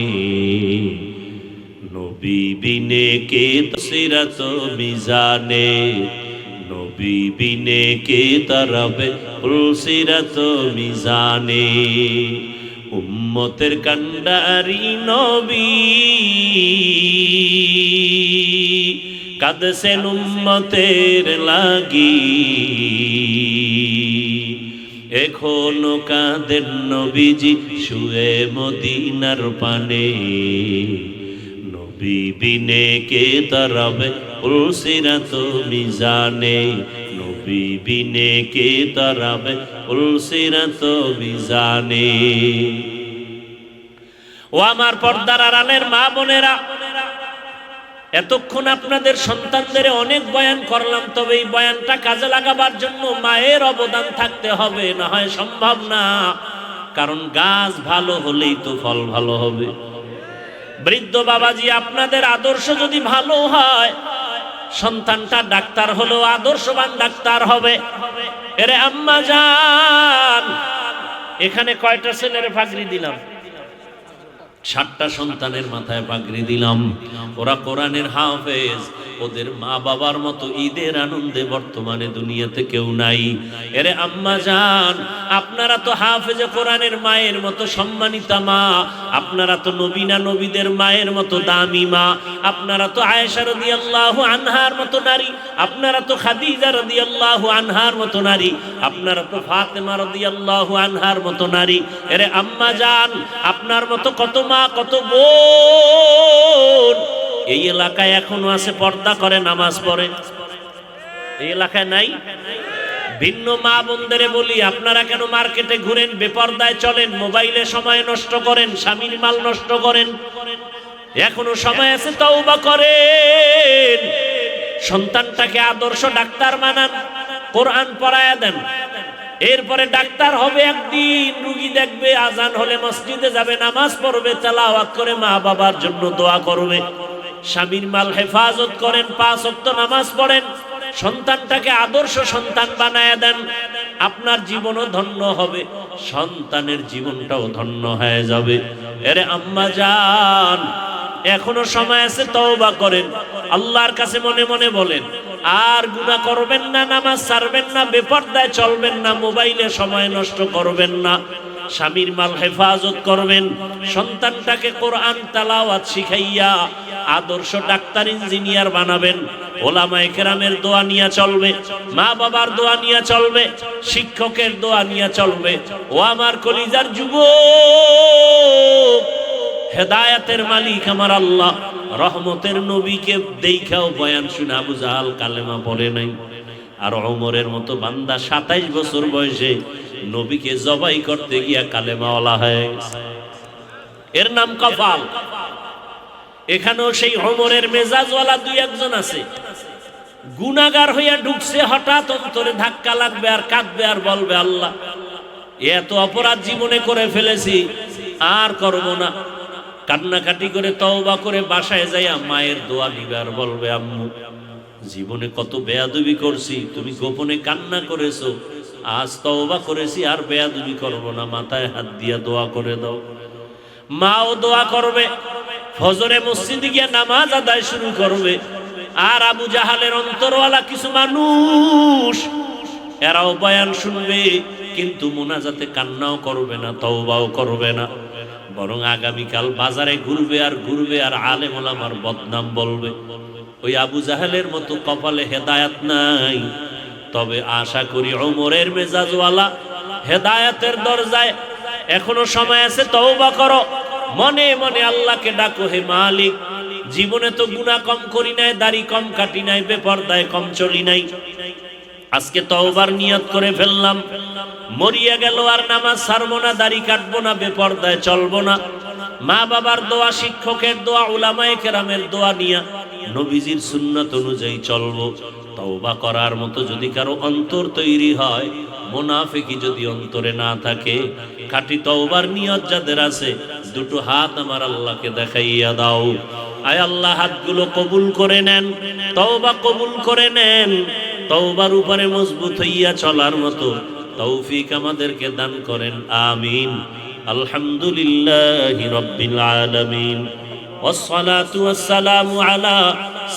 নবী বিনে কে সিরাত মিজানে, নবী বিনে কে তরবে পুলসিরাত মিজানে। উম্মতের কান্ডারি নবী কাঁদছেন উম্মতের লাগি, এখনো কাঁদেন নবীজি শুয়ে মদিনার পানে। নবী বিনে কে তরবে পুলসিরাত মিজানে। নবী বিনে কে তরবে পুলসিরাত মিজানে। ও আমার পর্দার আড়ালের মা বোনেরা, এতক্ষণ আপনাদের সন্তানদের অনেক বয়ান করলাম, তবে এই বয়ানটা কাজে লাগাবার জন্য মায়ের অবদান থাকতে হবে, না হয় সম্ভব না। কারণ গাছ ভালো হলেই তো ফল ভালো হবে। বৃদ্ধ বাবাজি, আপনাদের আদর্শ যদি ভালো হয়, সন্তানটা ডাক্তার হলেও আদর্শবান ডাক্তার হবে। এরে আম্মা জান, এখানে কয়টা ছেলের পাগড়ি দিলাম? 7টা সন্তানের মাথায় পাগড়ি দিলাম। ওরা কোরআনের হাফেজ। ওদের মা বাবার মতো ঈদের আনন্দে বর্তমানে দুনিয়াতে কেউ নাই। এরে আম্মা জান, আপনারা তো হাফেজে কোরআনের মায়ের মতো সম্মানিতা মা, আপনারা তো নবীনা নবীদের মায়ের মতো দামি মা, আপনারা তো আয়েশা রাদিয়াল্লাহু আনহার মতো নারী, আপনারা তো খাদিজা রাদিয়াল্লাহু আনহার মতো নারী, আপনারা তো ফাতেমা রাদিয়াল্লাহু আনহার মতো নারী। এরে আম্মা জান, আপনার মতো কত মা, কত বোন এই এলাকায় এখনো আছে, পর্দা করে, নামাজ পড়ে। এই এলাকায় নাই? ভিন্ন মা বোনদের বলি, আপনারা কেন মার্কেটে ঘুরেন, বেপর্দায় চলেন, মোবাইলে সময় নষ্ট করেন, স্বামীর মাল নষ্ট করেন? এখনো সময় আছে, তওবা করেন। সন্তানটাকে আদর্শ ডাক্তার বানান, কোরআন পড়ায়া দেন। এরপরে ডাক্তার হবে, একদিন রুগী দেখবে, আজান হলে মসজিদে যাবে, নামাজ পড়বে, তেলাওয়াত করে মা বাবার জন্য দোয়া করবে। স্বামীর মাল হেফাজত করেন, 5 ওয়াক্ত নামাজ পড়েন, সন্তানটাকে আদর্শ সন্তান বানায়া দেন। আপনার জীবনও ধন্য হবে, সন্তানের জীবনটাও ধন্য হয়ে যাবে। এরে আম্মা জান, এখনো সময় আছে, তওবা করেন, আল্লাহর কাছে মনে মনে বলেন, আর গুনাহ করবেন না, নামাজ ছাড়বেন না, বেপরদায় চলবেন না, মোবাইলে সময় নষ্ট করবেন না, স্বামীর মাল হেফাজত করবেন, সন্তানটাকে কোরআন তেলাওয়াত শিখাইয়া আদর্শ ডাক্তার ইঞ্জিনিয়ার বানাবেন। ওলামায়ে কেরামের দোয়া নিয়ে চলবে, মা বাবার দোয়া নিয়ে চলবে, শিক্ষকের দোয়া নিয়ে চলবে। ও আমার কলিজার যুবক, হেদায়েতের মালিক আমার আল্লাহ, রহমতের নবীকে দেখাও বয়ান শুনে আবু জাহাল কালেমা পড়ে নাই। আর ওমরের মতো বান্দা 27 বছর বয়সে নবীকে জবাই করতে গিয়া কালেমাওয়ালা হয়ে গেছে। এর নাম কফাল। এখানেও সেই ওমরের মেজাজওয়ালা 2-1 আছে, গুনাহগার হইয়া ঢুকছে, হঠাৎ অন্তরে ধাক্কা লাগবে আর কাঁদবে আর বলবে, আল্লাহ এত অপরাধ জীবনে করে ফেলেছি, আর করব না। কান্নাকাটি করে তওবা করে বাসায় যাইয়া মায়ের দোয়া নিবে আর বলবে, আম্মু জীবনে কত বেয়াদবি করছি, তুমি গোপনে কান্না করেছো, আজ তওবা করেছি, আর বেয়াদবি করব না, মাথায় হাত দিয়া দোয়া করে দাও। মাও দোয়া করবে, ফজরে মসজিদে গিয়া নামাজ আদায় শুরু করবে। আর আবু জাহালের অন্তরওয়ালা কিছু মানুষ, এরাও বয়ান শুনবে, কিন্তু মোনাজাতে কান্নাও করবে না, তওবাও করবে না, বরং আগামীকাল বাজারে ঘুরবে আর ঘুরবে আর আলেম ওলামার বদনাম বলবে। ওই আবু জাহেলের মতো কপালে হেদায়েত নাই। তবে আশা করি ওমরের মেজাজওয়ালা হেদায়েতের দরজায় এখনো সময় আছে, তওবা করো, মনে মনে আল্লাহকে ডাকো, হে মালিক জীবনে তো গুনাহ কম করি নাই, দাড়ি কম কাটি নাই, বেপরদায় কম চলি নাই, আজকে তওবার নিয়ত করে ফেললাম, মরিয়া গেল আর নামাজ ছাড়বো না, দাড়ি কাটবো না, বেপরদায় চলবো না। মা বাবার দোয়া, শিক্ষকের দোয়া, উলামায়ে কেরামের দোয়া নিয়া নবীজির সুন্নাত অনুযায়ী চলবো। তওবা করার মতো যদি কারো অন্তর তৈরি হয়, মুনাফিকি যদি অন্তরে না থাকে, খাঁটি তওবার নিয়ত যাদের আছে, 2 হাত আমার আল্লাহকে দেখাইয়া দাও। আয় আল্লাহ, হাতগুলো কবুল করে নেন, তওবা কবুল করে নেন, তওবার উপরে মজবুত হইয়া চলার মতো তৌফিক আমাদেরকে দান করেন, আমিন। আলহামদুলিল্লাহি রাব্বিল আলামিন, ওয়াসসালাতু ওয়াসসালামু আলা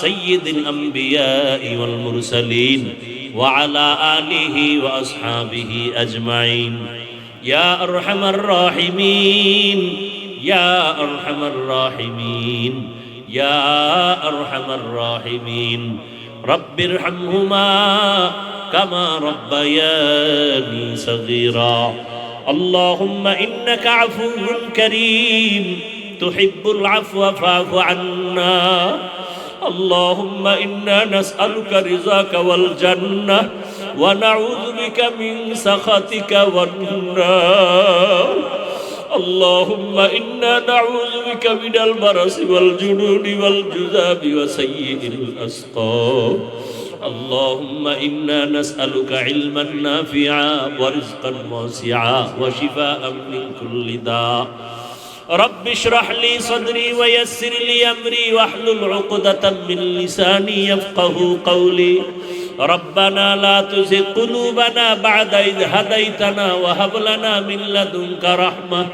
সাইয়্যিদিল আমবিয়াই ওয়াল মুরসালিন وعلى آله وأصحابه أجمعين يا أرحم الراحمين يا أرحم الراحمين يا أرحم الراحمين رب ارحمهما كما ربياني صغيرا اللهم إنك عفو كريم تحب العفو فاعف عنا اللهم إنا نسألك رضاك والجنة ونعوذ بك من سخطك والنار اللهم إنا نعوذ بك من البرص والجنون والجذام وسيء الأسقام اللهم إنا نسألك علما نافعا ورزقا واسعا وشفاء من كل داء رب اشرح لي صدري ويسر لي أمري واحلل عقدة من لساني يفقه قولي ربنا لا تزغ قلوبنا بعد إذ هديتنا وهب لنا من لدنك رحمة